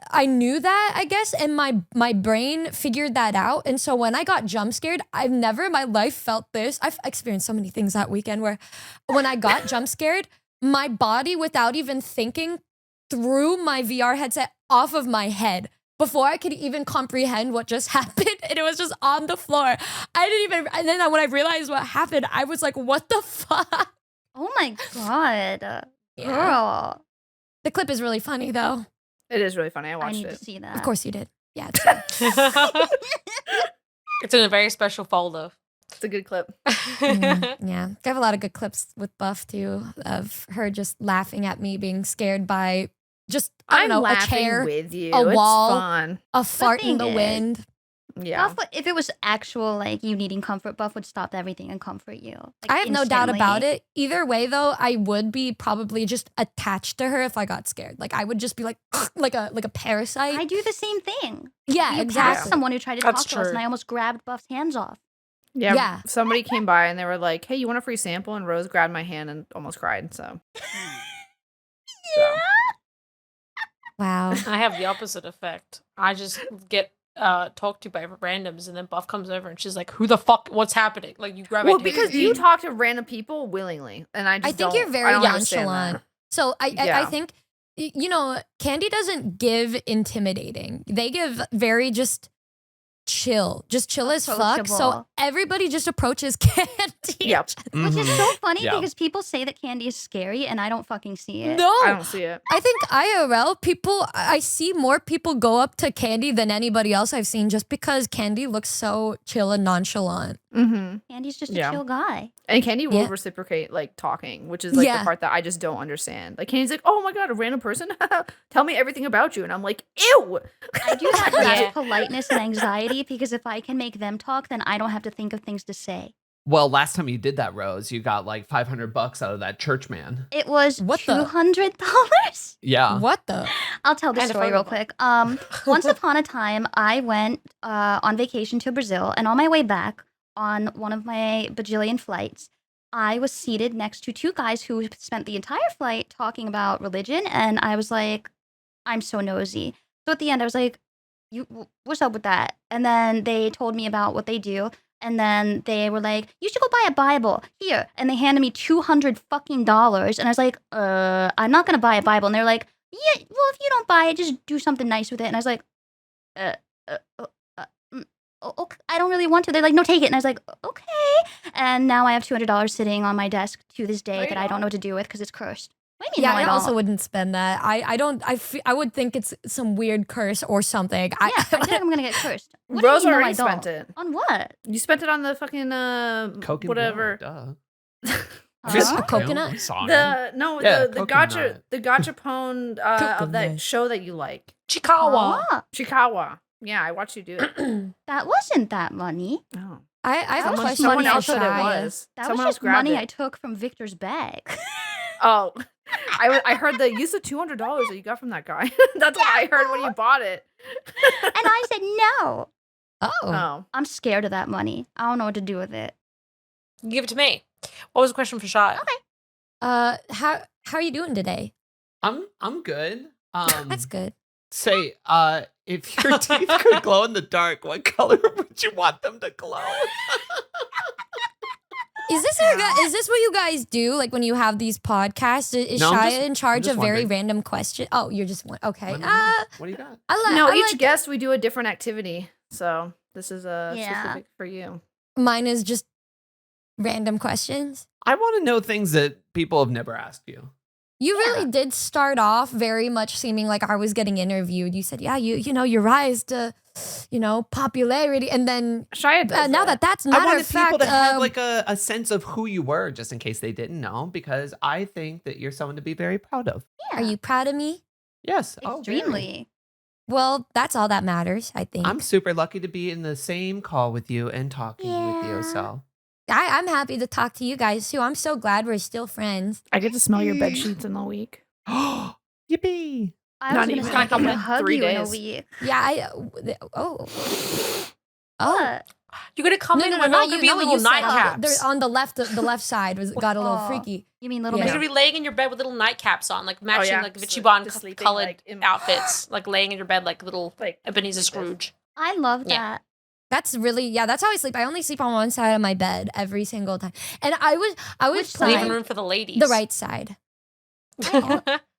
I knew that, I guess, and my brain figured that out. And so when I got jump scared, I've never in my life felt this. I've experienced so many things that weekend where when I got jump scared, my body, without even thinking, threw my VR headset off of my head before I could even comprehend what just happened. And it was just on the floor. I didn't even, and then when I realized what happened, I was like, what the fuck? Oh my god, Yeah. girl! The clip is really funny though. It is really funny. I I watched need it. to see that. Of course you did. Yeah. It's It's in a very special folder. It's a good clip. yeah. I have a lot of good clips with Buff too of her just laughing at me being scared by just, I don't I'm know, a laughing chair, with you. a It's wall. fun. a fart in thing the is- wind. Yeah. Buff, if it was actual like you needing comfort, Buff would stop everything and comfort you. Like, I have no doubt instantly. about it. Either way, though, I would be probably just attached to her if I got scared. Like I would just be like like a parasite. I do the same thing. yeah, You passed exactly. someone who tried to That's talk to us, true. and I almost grabbed Buff's hands off. Yeah. Yeah. Somebody came by and they were like, "Hey, you want a free sample?" And Rose grabbed my hand and almost cried. So. Wow. I have the opposite effect. I just get talked to by randoms, and then Buff comes over and she's like, "Who the fuck? What's happening?" Like you grab my Well, hand. because you talk to random people willingly, and I just I think don't- you're very I don't understand nonchalant. that. So I Yeah. think you know, Candy doesn't give intimidating. They give very just chill as fuck. So Approachable. everybody just approaches Candy. Yep. Which is so funny Yeah. because people say that candy is scary, and I don't fucking see it. No, I don't see it. I think IRL people, I see more people go up to Candy than anybody else I've seen just because Candy looks so chill and nonchalant. Mm-hmm. Candy's just a Yeah. chill guy. And Candy will Yeah. reciprocate like talking, which is like Yeah. the part that I just don't understand. Like Candy's like, "Oh my god, a random person, tell me everything about you," and I'm like, "Ew." I do have that Yeah. politeness and anxiety because if I can make them talk, then I don't have to think of things to say. Well, last time you did that, Rose, you got like $500 out of that church man. It was What the- $200. Yeah. What the? I'll tell the And a story photo real book. quick. Once upon a time, I went on vacation to Brazil, and on my way back, on one of my bajillion flights, I was seated next to two guys who spent the entire flight talking about religion, and I was like, I'm so nosy. So at the end, I was like, what's up with that? And then they told me about what they do. And then they were like, you should go buy a Bible here. And they handed me $200 fucking dollars. And I was like, I'm not going to buy a Bible. And they're like, yeah, well, if you don't buy it, just do something nice with it. And I was like, okay, I don't really want to. They're like, no, take it. And I was like, okay. And now I have $200 sitting on my desk to this day No, you that I don't don't. know what to do with because it's cursed. What do you Yeah, mean, I no, also don't? wouldn't spend that. I would think it's some weird curse or something. Yeah, I think I'm going to get cursed. What Rose do you mean, no, already I don't? spent it. On what? You spent it on the fucking Coke and whatever. blow, Just a coconut? duh. Song. The no, Yeah, the gotcha coconut. the gachapon of that Coconut. show that you like. Chikawa. Ah, Chikawa. Yeah, I watched you do it. that wasn't that money. Oh. I have a Someone- question Someone for else said it Shia. was. That Someone was else just grabbed money it. I took from Victor's bag. Oh, I heard the use the $200 that you got from that guy. That's what I heard when you bought it. And I said no. Oh. Oh. I'm scared of that money. I don't know what to do with it. Give it to me. What was the question for Shia? Okay. How are you doing today? I'm good. That's good. Say, if your teeth could glow in the dark, what color would you want them to glow? Is this what you guys do? Like when you have these podcasts? Is No, I'm Shia just- in charge I'm of just very wondering. random questions? Oh, you're just one. Okay. What do you got? No, I each like- guest we do a different activity. So this is Yeah. specific for you. Mine is just random questions. I want to know things that people have never asked you. You really did start off very much seeming like I was getting interviewed. You said, "Yeah, you know your rise to, popularity," and then Shia does now that's matter I wanted of fact, people to have like a sense of who you were, just in case they didn't know, because I think that you're someone to be very proud of. Yeah. are you proud of me? Yes. Oh, very. Extremely. Well, that's all that matters, I think. I'm super lucky to be in the same call with you and talking with you. Yeah. So I'm happy to talk to you guys too. I'm so glad we're still friends. I get to smell your bed sheets in the week. yippee! I Not was even. going to say Can I I'm come going to in hug 3 you in a days? week. Yeah, oh. What? You're gonna come in and we're all gonna be in little said nightcaps. they're on the left side got a little Aw. freaky. You mean little Yeah. You're bit? gonna be laying in your bed with little nightcaps on, like matching yeah. like Just, VchiBan just sleeping, colored like, in- outfits, like laying in your bed like little Like Ebenezer like this. Scrooge. I love Yeah. that. That's how I sleep. I only sleep on one side of my bed every single time. And I was Which side? playing Leaving room for the ladies. the right side.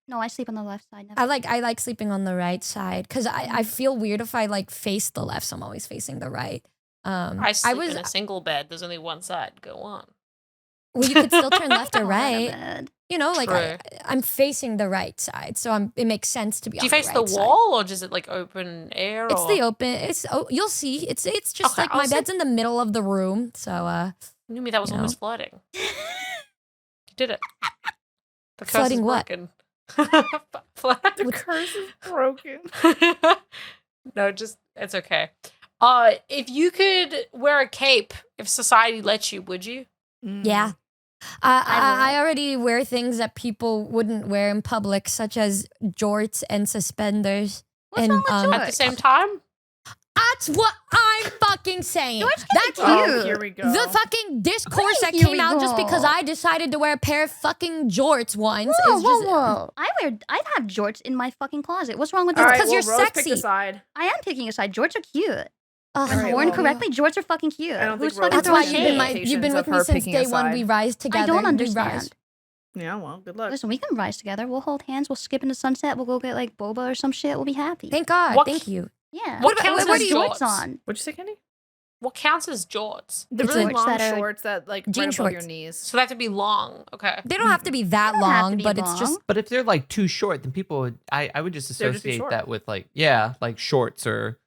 No, I sleep on the left side. Never. I like sleeping on the right side because I feel weird if I like face the left, so I'm always facing the right. I sleep in a single bed. There's only one side. Go on. Well, you could still turn left or Oh, I right. love it. Like True. I'm facing the right side, so it makes sense to be. Do you on face the, the right side. wall or just it like open air? It's or? the open. You'll see. It's just Okay, like I'll my see. bed's in the middle of the room, so Numi, that was you know. almost flirting. You did it. The curse Flirting is what? broken. The curse is broken. No, it's okay. If you could wear a cape, if society lets you, would you? yeah. I already wear things that people wouldn't wear in public, such as jorts and suspenders. What's and wrong with At the Jorts? same time? That's what I'm fucking saying. Jorts can That's be Oh, cute. here we go. the fucking discourse that Here came we out just because go. I decided to wear a pair of fucking jorts once Whoa, is just. whoa. I have jorts in my fucking closet. What's wrong with All this? right, 'cause well, you're Rose picked sexy. a side. I am picking a side. Jorts are cute. Ugh, When All right, worn well, correctly, jorts are fucking cute. I don't Who's think Rose fucking That's why throwing you've been shade? my, you've been with of me her since picking a day one. We side. rise together. I don't We understand. rise. Yeah, well, good luck. Listen, we can rise together. We'll hold hands. We'll skip into sunset. We'll go get like boba or some shit. We'll be happy. Thank God. What- Thank you. Yeah. What counts What as are jorts jorts? on? What'd you say, Kenny? What counts as jorts? The It's really shorts long that are- shorts that like Jean right above your shorts. knees. So they have to be long. Okay. They don't have to be that They don't have to long, be but it's just long. But if they're like too short, then people would. I would just They're just too associate short. that with like like shorts or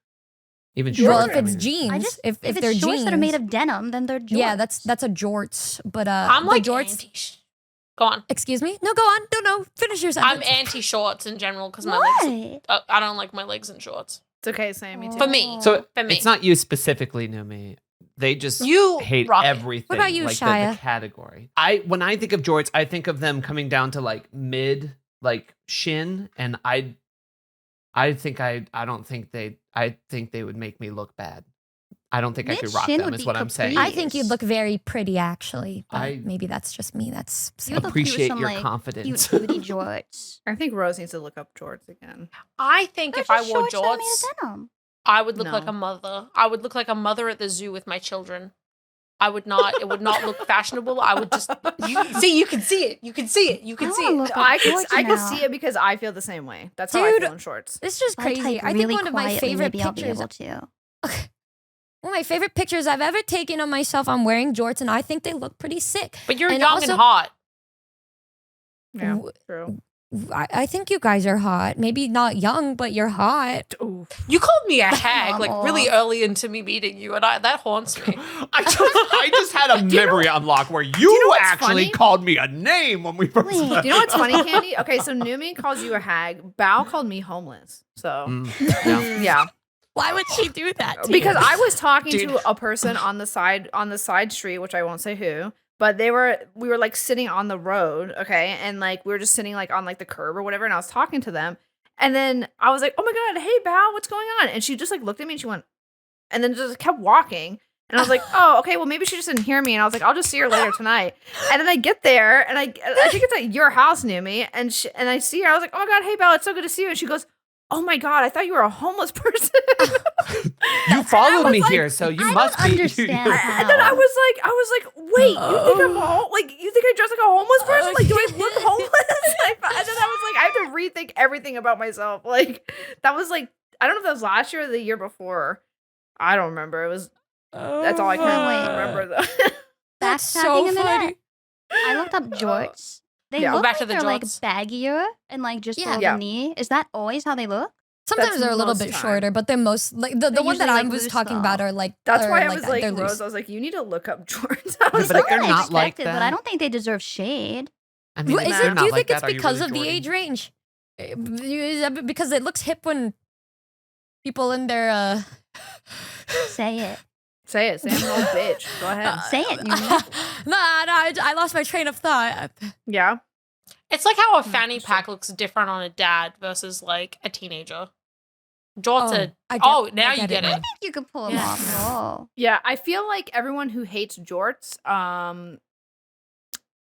even Jorts. well, shorts. if I it's mean. jeans, if If they're it's shorts jeans, that are made of denim, then they're jorts. yeah, that's a jorts. But I'm the like jorts. anti. Go on. Excuse me. No, go on. No. Finish your sentence. I'm anti shorts in general because my legs. Why? I don't like my legs in shorts. It's okay, Sam. Me too. For me. So For me. it's not you specifically, Numi. They just You hate rock it. everything. What about you, like Shia? the category. When I think of jorts, I think of them coming down to like mid, like shin, and I think they would make me look bad. I don't think I could rock Mid-shin them. would Is be what I'm saying. I think you'd look very pretty, actually. But I- maybe that's just me. That's You would look cute with appreciate some, your like, confidence. Cute booty jorts. I think Rose needs to look up jorts again. I think They're if I just wore shorts that are made jorts, of denim. I would look like No. a mother. I would look like a mother at the zoo with my children. I would not. It would not look fashionable. I would just. You can see it. You can see it. You can I see wanna it. look I like can jorts I can now. see it because I feel the same way. That's how I Dude. feel in shorts. it's just If I crazy. type I really think one of my quietly, favorite maybe I'll be pictures. able to. One of my favorite pictures I've ever taken of myself. I'm wearing jorts, and I think they look pretty sick. But you're And young also- and hot. Yeah, W- true. I think you guys are hot. Maybe not young, but you're hot. Ooh. You called me a hag like Aw. really early into me meeting you, and that haunts me. I just had a memory unlock where you, know what's actually funny? called me a name when we first Wait, met. Do you know what's funny, Candy? Okay, so Numi calls you a hag. Bao called me homeless. So Yeah. yeah, Why would she do that? because I was talking Dude. to a person on the side street, which I won't say who. but we were like sitting on the road, okay, and like we were just sitting like on like the curb or whatever, and I was talking to them, and then I was like, oh my god, hey Bao, what's going on? And she just like looked at me and she went, and then just kept walking. And I was like, oh, okay, well, maybe she just didn't hear me. And I was like, I'll just see her later tonight. And then I get there, and I think it's at your house, Numi. And I see her. I was like, oh, my God, hey, Belle, it's so good to see you. And she goes, oh, my God, I thought you were a homeless person. You followed me like, here, so you I must don't be. understand and then I was like, wait, you think I'm you think I dress like a homeless person? Like, do I look homeless? And then I was like, I have to rethink everything about myself. Like, that was like, I don't know if that was last year or the year before. I don't remember. It was. That's all I can remember, though. That's so Backtracking a minute, funny. I looked up jorts. They Yeah. look Back like to the they're like jorts. baggier and like just below Yeah. the knee. Is that always how they look? Sometimes That's they're a little most bit time. shorter, but they're most like the They're one that usually, I like, was loose, talking though. about are like That's are why I like was that. like, They're Rose, loose. I was like, you need to look up Jordans. I was but like, if they're I not like expected, but I that- don't think they deserve shade. I mean, Well, if is they're it? not Do you like think it's that, are you because really of the Jordan? age range? Is that because it looks hip when people in their Say it. say it, an old bitch. Go ahead. Say it, Numi. no, I lost my train of thought. Yeah. It's like how a fanny pack looks different on a dad versus like a teenager. Jorts are. Now you get I it. think you could pull them Yeah. off. Oh. Yeah, I feel like everyone who hates jorts,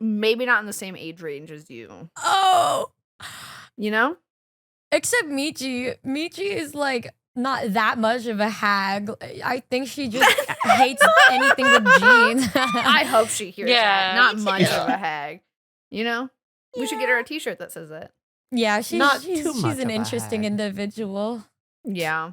maybe not in the same age range as you. Oh, You know? except Michi. Michi is like not that much of a hag. I think she just hates anything with jeans. I hope she hears that. Yeah, Not me much too. of a hag. You know? We should get her a t-shirt that says that. Yeah, she's Not she's, too she's much an of a interesting hag. individual. Yeah.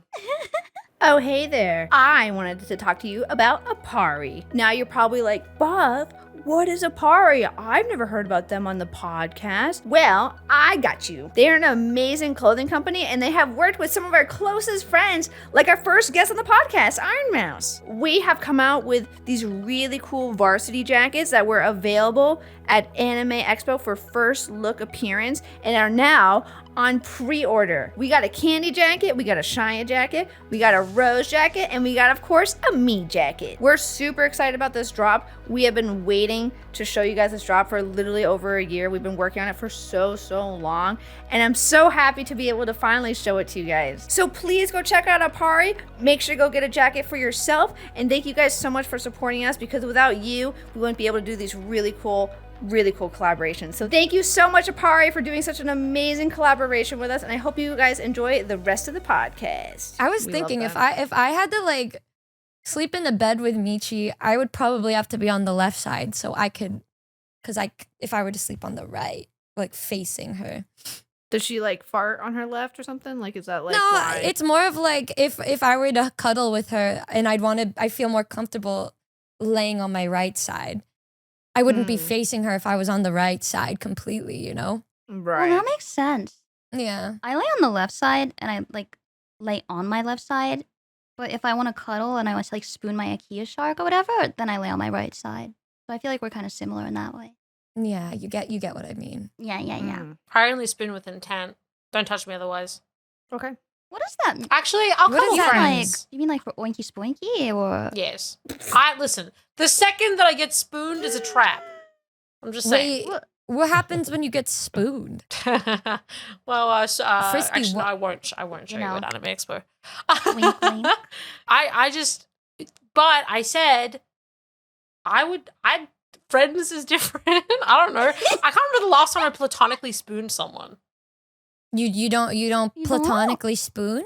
Oh, hey there. I wanted to talk to you about Apari. Now you're probably like, Buff, what is Apari? I've never heard about them on the podcast. Well, I got you. They're an amazing clothing company, and they have worked with some of our closest friends, like our first guest on the podcast, Iron Mouse. We have come out with these really cool varsity jackets that were available at Anime Expo for first look appearance and are now on pre-order. We got a candy jacket, we got a Shia jacket, we got a rose jacket, and we got, of course, a me jacket. We're super excited about this drop. We have been waiting to show you guys this drop for literally over a year. We've been working on it for so long, and I'm so happy to be able to finally show it to you guys. So please go check out Apari. Make sure to go get a jacket for yourself, and thank you guys so much for supporting us, because without you, we wouldn't be able to do these really cool collaborations. So thank you so much, Apari, for doing such an amazing collaboration with us, and I hope you guys enjoy the rest of the podcast. I was We thinking love if them. I had to like sleep in the bed with Michi, I would probably have to be on the left side so I could, if I were to sleep on the right, like facing her. Does she like fart on her left or something? Like, is that like No, why? it's more of like if I were to cuddle with her and I feel more comfortable laying on my right side. I wouldn't be facing her if I was on the right side completely, you know? right. Well, that makes sense. Yeah. I lay on the left side and I like lay on my left side. But if I want to cuddle and I want to like spoon my Ikea shark or whatever, then I lay on my right side. So I feel like we're kind of similar in that way. Yeah, you get what I mean. Yeah. I only spoon with intent. Don't touch me otherwise. Okay. What does that mean? Actually, I'll What cuddle does that friends. You mean like for oinky spoinky or? Yes. Listen. The second that I get spooned is a trap. I'm just saying. Wait, what happens when you get spooned? Well, Frisky actually, no, what? I won't show you know. at Anime Expo. Wink, wink. But I said, friends is different. I don't know. I can't remember the last time I platonically spooned someone. You don't You don't? platonically spoon?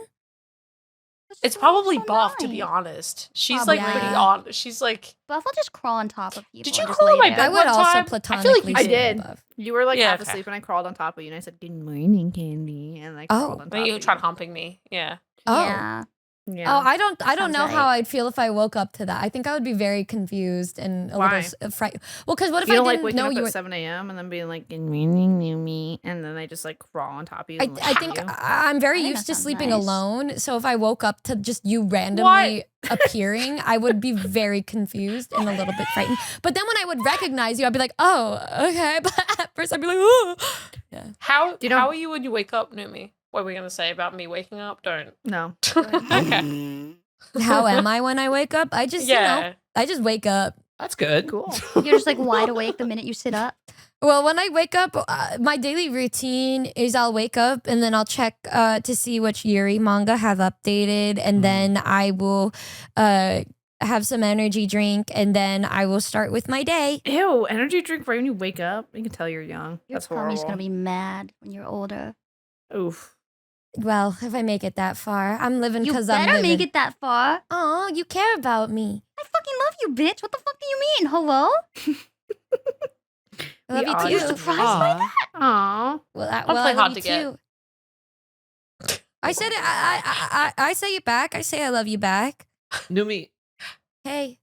It's probably so Buff, to be nice. honest. She's Probably. like pretty Yeah. on. She's like, Buff will just crawl on top of people. Did you and just crawl on lay my there. I bed? would one also time, I feel like platonically you I spoon did. above. You were like Yeah, half okay. asleep, and I crawled on top of you, and I said, "Good morning, Candy," and like Oh. crawled on top. when you of tried humping me. Yeah. Oh. Yeah. Yeah. Oh, I don't sounds know how right. I'd feel if I woke up to that. I think I would be very confused and a Why? little frightened. Well, because what if you I don't like didn't waking know up you at were? 7 a.m. and then being like, "Good morning, Numi," and then they just like crawl on top of you. I, And lick I think you. I'm very I think used that to sounds sleeping nice. alone. So if I woke up to just you randomly appearing, I would be very confused and a little bit frightened. But then when I would recognize you, I'd be like, oh, okay. But at first I'd be like, oh. Yeah. How you know- how are you when you wake up, Numi? What are we gonna say about me waking up? Don't. No. Okay. How am I when I wake up? I just, Yeah. I just wake up. That's good. Cool. You're just like wide awake the minute you sit up. Well, when I wake up, my daily routine is I'll wake up and then I'll check to see which Yuri manga have updated, and then I will have some energy drink, and then I will start with my day. Ew, energy drink right when you wake up. You can tell you're young. Your That's tummy's horrible. gonna be mad when you're older. Oof. Well, if I make it that far, I'm living You because I'm better living. make it that far. Oh, you care about me. I fucking love you, bitch. What the fuck do you mean? Hello? I love We all you used too. to Surprised by that? Aw. Well, I play love hard you to get. too. I said it. I say it back. I say I love you back. Numi, Hey.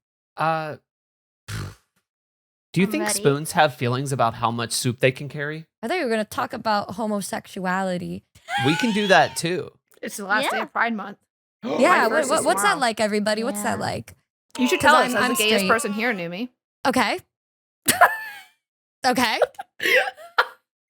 do you I'm think ready. spoons have feelings about how much soup they can carry? I thought you were gonna talk about homosexuality. We can do that too. It's the last day Yeah. of Pride Month. Yeah, verse is what's that tomorrow. like, everybody? What's that Yeah. like? You should 'Cause tell us I'm- as I'm the gayest straight. person here, Numi. Okay. Okay.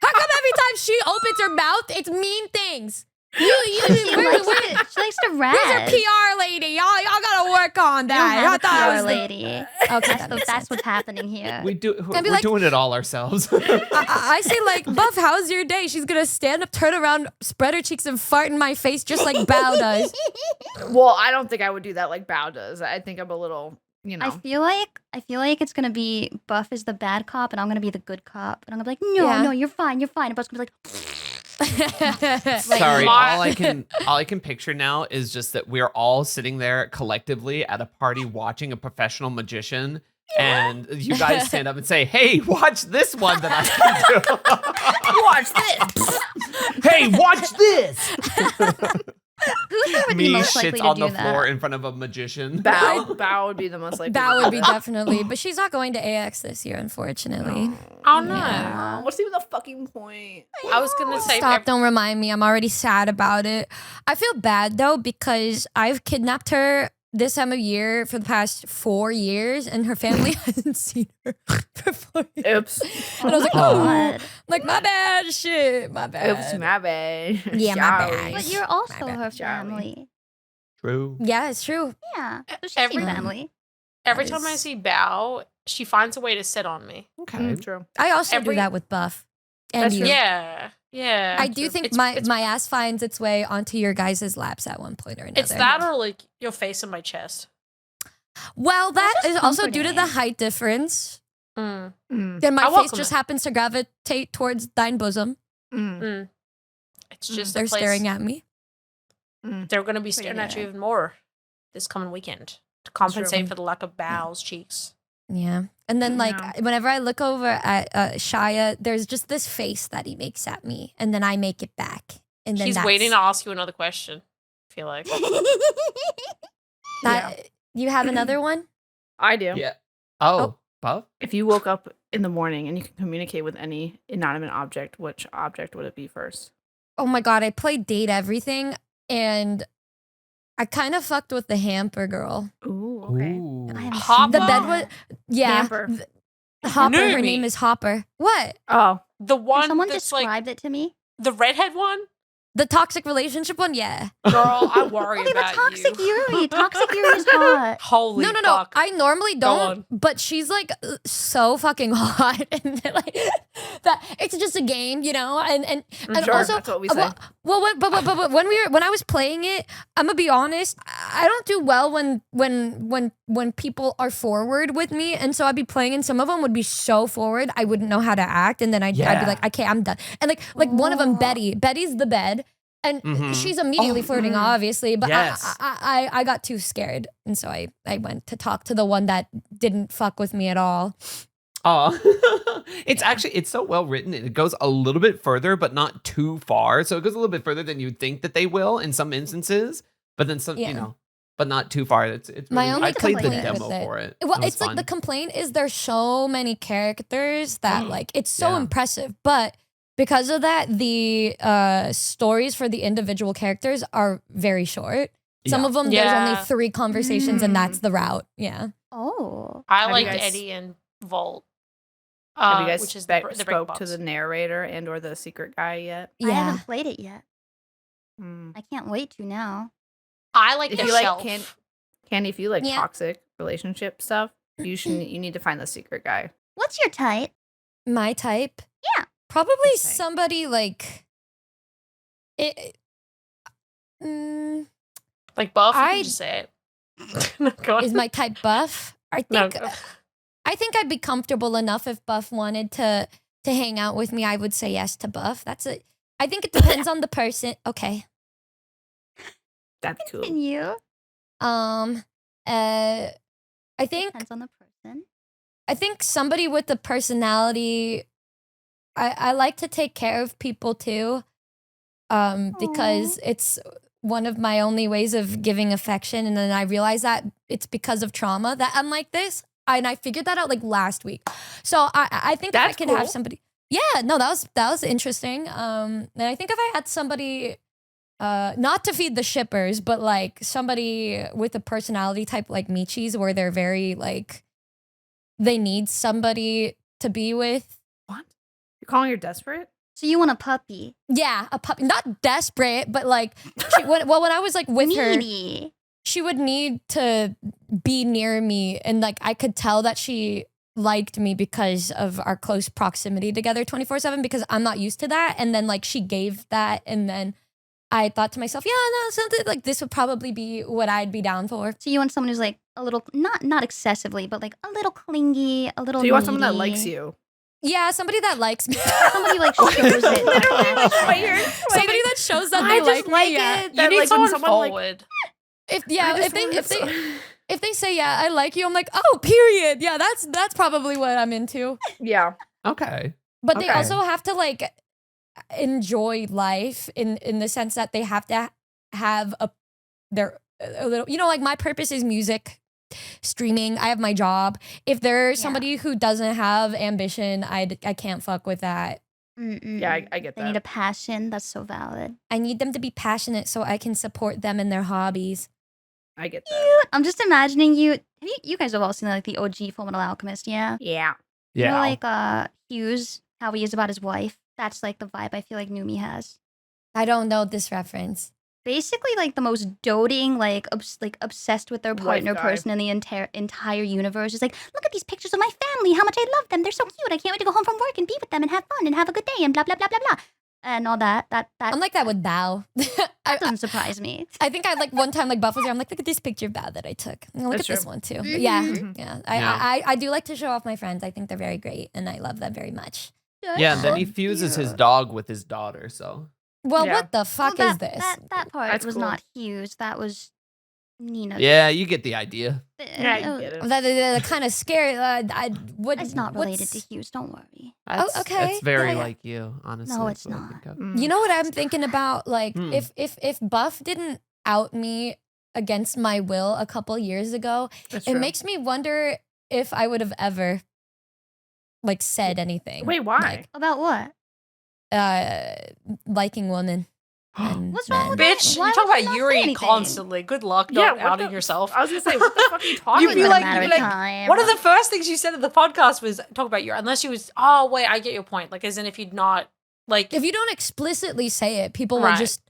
How come every time she opens her mouth, it's mean things? She likes to Where's her razz. PR lady? Y'all gotta work on You don't that. have I a thought I PR was the- lady. Okay, that makes That's sense. what's happening here. We're be like- doing it all ourselves. I say like, Buff, how's your day? She's gonna stand up, turn around, spread her cheeks, and fart in my face just like Bao does. Well, I don't think I would do that like Bao does. I think I'm a little, you know. I feel like it's gonna be Buff is the bad cop and I'm gonna be the good cop and I'm gonna be like, no, Yeah. no, you're fine, and Buff's gonna be like, Sorry, my- all I can picture now is just that we're all sitting there collectively at a party watching a professional magician, and you guys stand up and say, "Hey, watch this one that I can do." Watch this. Hey, watch this. who's would be Me most likely shits to on do the that? floor in front of a magician. Bao would be the most likely. Bao to would do be that. definitely, but she's not going to AX this year, unfortunately. Oh no. Yeah. What's even the fucking point? I was gonna say Stop, don't remind me. I'm already sad about it. I feel bad though because I've kidnapped her this time of year for the past 4 years and her family hasn't seen her for 4 years. Oops. And I was like, Oh. oh, God. like my bad, shit, my bad. Oops, my bad. Yeah, my bad. Sorry. But you're also bad, her Charlie. family. True. Yeah, it's true. Yeah. So she's Every- your family. every That time I is- see Bao, she finds a way to sit on me. Okay. True. I also Every- do that with Buff. And That's you. true. Yeah. Yeah. I do think It's- my ass finds its way onto your guys' laps at one point or another. It's that or like your face on my chest. Well, that That's is just also due to the comforting. height difference. Mm. Mm. Then my I face welcome just it. happens to gravitate towards thine bosom. Mm. It's just They're a place staring at me. they're going to be staring at you Yeah. even more this coming weekend to compensate true. for the lack of Bao's cheeks. Yeah. And then like Yeah. whenever I look over at Shia, there's just this face that he makes at me, and then I make it back. And then He's that's, waiting to ask you another question. I feel like. that you have another one? I do. Yeah. Oh, Buff? If you woke up in the morning and you can communicate with any inanimate object, which object would it be first? Oh my god, I played Date Everything and I kind of fucked with the hamper girl. Ooh, okay. Ooh. I haven't Hopper? seen The bed that. was yeah. Hamper. Hopper, her Numi. name is Hopper. What? Oh, The Can one someone that's like described it to me? the redhead one? The toxic relationship one? Yeah. Girl, I worry Okay, but about Toxic you. Yuri. Toxic Yuri is hot. Holy No. fuck. I normally Go don't, on. but she's like so fucking hot, and like that. It's just a game, you know. And sure. also, That's what we say. but when I was playing it, I'm gonna be honest. I don't do well when people are forward with me, and so I'd be playing, and some of them would be so forward, I wouldn't know how to act, and then I'd be Yeah. like, okay, I'm done. And like one of them, Betty's the bed. And Mhm. she's immediately Oh, flirting, mhm. obviously. But Yes. I got too scared, and so I went to talk to the one that didn't fuck with me at all. Oh, it's so well written. It goes a little bit further, but not too far. So it goes a little bit further than you'd think that they will in some instances, but then some, Yeah. but not too far. It's My really, only I played the complaint demo with it- for it. Well, It was it's like the fun. complaint is there's so many characters that like it's so Yeah. impressive, but because of that, the stories for the individual characters are very short. Some Yeah. of them there's Yeah. only 3 conversations, and that's the route. Yeah. Oh. I Have you liked guys- Eddie and Volt. Have you guys which is spe- the break spoke to box. the narrator and or the secret guy yet? I Yeah. haven't played it yet. Hmm. I can't wait to now. I like If the you like shelf. Candy, if you like Yeah. toxic relationship stuff, You need to find the secret guy. What's your type? My type? Yeah. Probably Okay. somebody like it. Like buff, you I- can just say it. No, go on. Is my type buff? I No, think I think I'd be comfortable enough if Buff wanted to hang out with me. I would say yes to Buff. That's it. I think it depends on the person. Okay. That's cool. And you? I think Depends on the person. I think somebody with the personality. I like to take care of people too. Because it's one of my only ways of giving affection, and then I realized that it's because of trauma that I'm like this. And I figured that out like last week. So I think if I That's can cool. have somebody. Yeah, no, that was interesting. And I think if I had somebody, not to feed the shippers, but like somebody with a personality type like Michi's, where they're very like, they need somebody to be with. What? You're calling her desperate? So you want a puppy? Yeah, a puppy. Not desperate, but like, when I was like with her, Needy. she would need to be near me, and like I could tell that she liked me because of our close proximity together 24/7, because I'm not used to that. And then like she gave that, and then I thought to myself, yeah, no, something like this would probably be what I'd be down for. So you want someone who's like a little, not excessively, but like a little clingy, a little. So you want someone that needy. likes you? Yeah, somebody that likes me. Somebody like shows it. Literally, Somebody that shows that I they just like me. Yeah. it. You That, need like, when someone someone, like, forward. If I just if they say yeah, I like you, I'm like, oh, period. Yeah, that's probably what I'm into. yeah. Okay. But they Okay. also have to like enjoy life in the sense that they have to have a little, you know, like my purpose is music, streaming. I have my job. If there's Yeah. somebody who doesn't have ambition, I can't fuck with that. Yeah, I get They that. need a passion. That's so valid. I need them to be passionate so I can support them in their hobbies. I get that. I'm just imagining you. You guys have all seen like the OG Full Metal Alchemist, yeah? Yeah. You Yeah. know, like Hughes, how he is about his wife. That's like the vibe I feel like Numi has. I don't know this reference. Basically, like the most doting, like obsessed with their Wife partner guy. person in the entire universe. Is like, look at these pictures of my family. How much I love them. They're so cute. I can't wait to go home from work and be with them and have fun and have a good day and blah blah blah blah blah, and all that. I'm like that with Bao. That doesn't surprise me. I think I like one time like Buff was there. I'm like, look at this picture of Bao that I took. And look That's at this true. one too. Mhm. Yeah, Mhm. yeah. Yeah. I do like to show off my friends. I think they're very great, and I love them very much. Yeah, and then he So fuses his cute. dog with his daughter, so. Well, Yeah. what the fuck Well, is this? That part That's was cool. not Hughes. That was Nina. Yeah, you get the idea. Yeah, I get it. They're kind of scary. It's not related what's- to Hughes. Don't worry. That's, okay. It's very Yeah, yeah. like you, honestly. No, that's it's what I not. think of. Mm. You know what I'm thinking about? Like, Hmm. if Buff didn't out me against my will a couple years ago, That's it true. makes me wonder if I would have ever like said anything. Wait, why? About what? Liking women. and What's wrong men. with that? Bitch, Why you talk would you about not say Yuri anything? constantly. Good luck Yeah, not what outing the- yourself. I was gonna say, what the fuck are you talking You'd be about? like- matter you'd of be like, time. One of the first things you said at the podcast was talk about Yuri, unless you was, oh, wait, I get your point. Like, as in if you'd not, like, If you don't explicitly say it, people will Right. just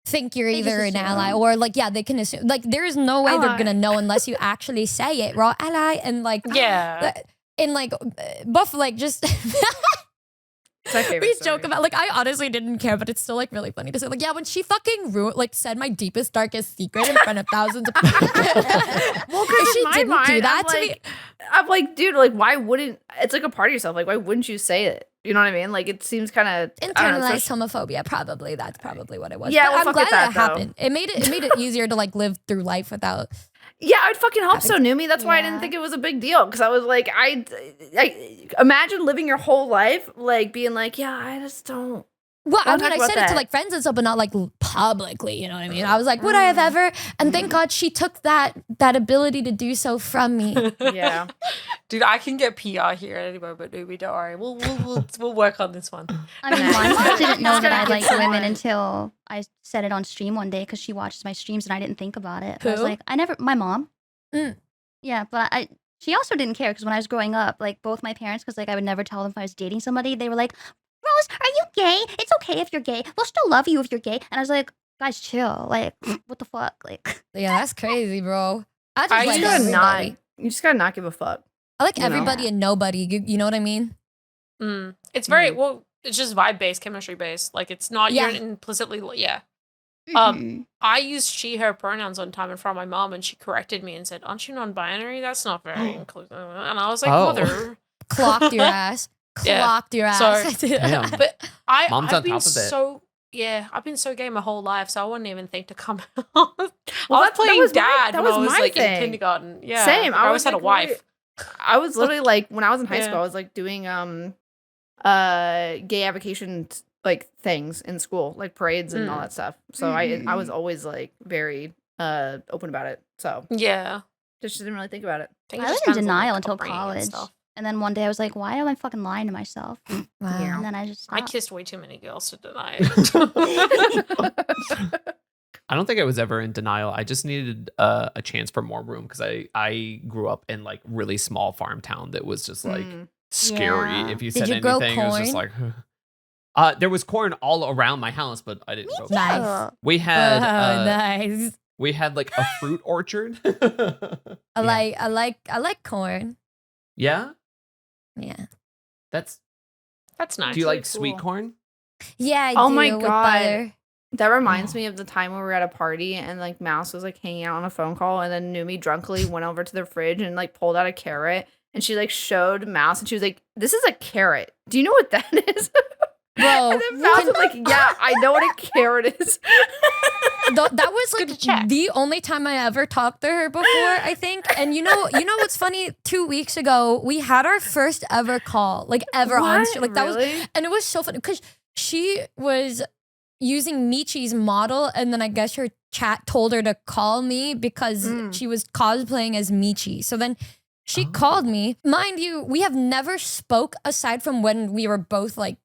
think you're They just either an ally assume. or like, yeah, they can assume. Like, there is no way they're Ally. gonna know unless you actually say it. Raw ally and like, yeah. and like Buff like just. It's my favorite We story. joke about like I honestly didn't care, but it's still like really funny to say like yeah when she fucking said my deepest darkest secret in front of thousands of people. Well, If because she in my didn't mind, do that I'm to me, like, I'm like, dude, like, why wouldn't? It's like a part of yourself. Like, why wouldn't you say it? You know what I mean? Like, it seems kind of internalized homophobia. Probably that's probably what it was. Yeah, but well, I'm fuck glad with that, it happened. It made it easier to like live through life without. Yeah, I'd fucking hope so, Numi. That's why I didn't Yeah. think it was a big deal. Because I was like, I imagine living your whole life like being like, yeah, I just don't. Well, I Don't mean, talk I about said it to that. like friends and stuff, but not like publicly. You know what I mean? I was like, would I have ever? And thank God she took that ability to do so from me. Yeah. Dude, I can get PR here at any moment, Numi. Don't worry. We'll work on this one. I mean, Monica didn't know It's that gonna I get liked someone. women until I said it on stream one day because she watches my streams and I didn't think about it. I was Who? like, my mom. Mm. Yeah, but she also didn't care because when I was growing up, like both my parents, because like I would never tell them if I was dating somebody, they were like, Rose, are you gay? It's okay if you're gay. We'll still love you if you're gay. And I was like, guys, chill. Like, what the fuck? Like, Yeah, that's crazy, bro. I just I like used to everybody. you just gotta not give a fuck. I like You know? everybody and nobody. You know what I mean? It's very well. It's just vibe based, chemistry based. Like it's not Yeah. you're implicitly. Yeah. Mhm. I used she/her pronouns one time in front of my mom, and she corrected me and said, "Aren't you non-binary? That's not very inclusive." And I was like, Oh. "Mother." Clocked your ass. Yeah. Clocked your ass. Sorry. Damn. But Mom's I've on been top of it. so I've been so gay my whole life, so I wouldn't even think to come out. I was that playing was my- dad that when was I was my like thing. in kindergarten. Yeah, Same. Like, I always was had a like, wife. I was literally like when I was in high Yeah. school, I was like doing gay avocation like things in school, like parades and all that stuff. So I was always like very open about it. So Yeah, just didn't really think about it. think it I was just in depends on, like, denial until upbringing and college. stuff. And then one day I was like, why am I fucking lying to myself? Wow. And then I just I stopped. kissed way too many girls to deny it. I don't think I was ever in denial. I just needed a chance for more room because I grew up in like really small farm town that was just like scary. Yeah. If you Did said you grow anything, it was just like. There was corn all around my house, but I didn't grow corn. Nice. We had Nice. we had like a fruit orchard. I like corn. Yeah, Yeah. that's. That's nice. Do you really like sweet cool. corn? Yeah, I Oh do, my with God. butter. That reminds me of the time when we were at a party and like Mouse was like hanging out on a phone call and then Numi drunkenly went over to the fridge and like pulled out a carrot and she like showed Mouse and she was like, "This is a carrot. Do you know what that is?" Bro, And then Mouse was like, "Yeah, I know what a carrot is." that was good to like check. the only time I ever talked to her before, I think. And you know what's funny? 2 weeks ago, we had our first ever call, like ever on. What? Like that was, Really? and it was so funny because she was using Michi's model, and then I guess her chat told her to call me because she was cosplaying as Michi. So then she called me. Mind you, we have never spoke aside from when we were both like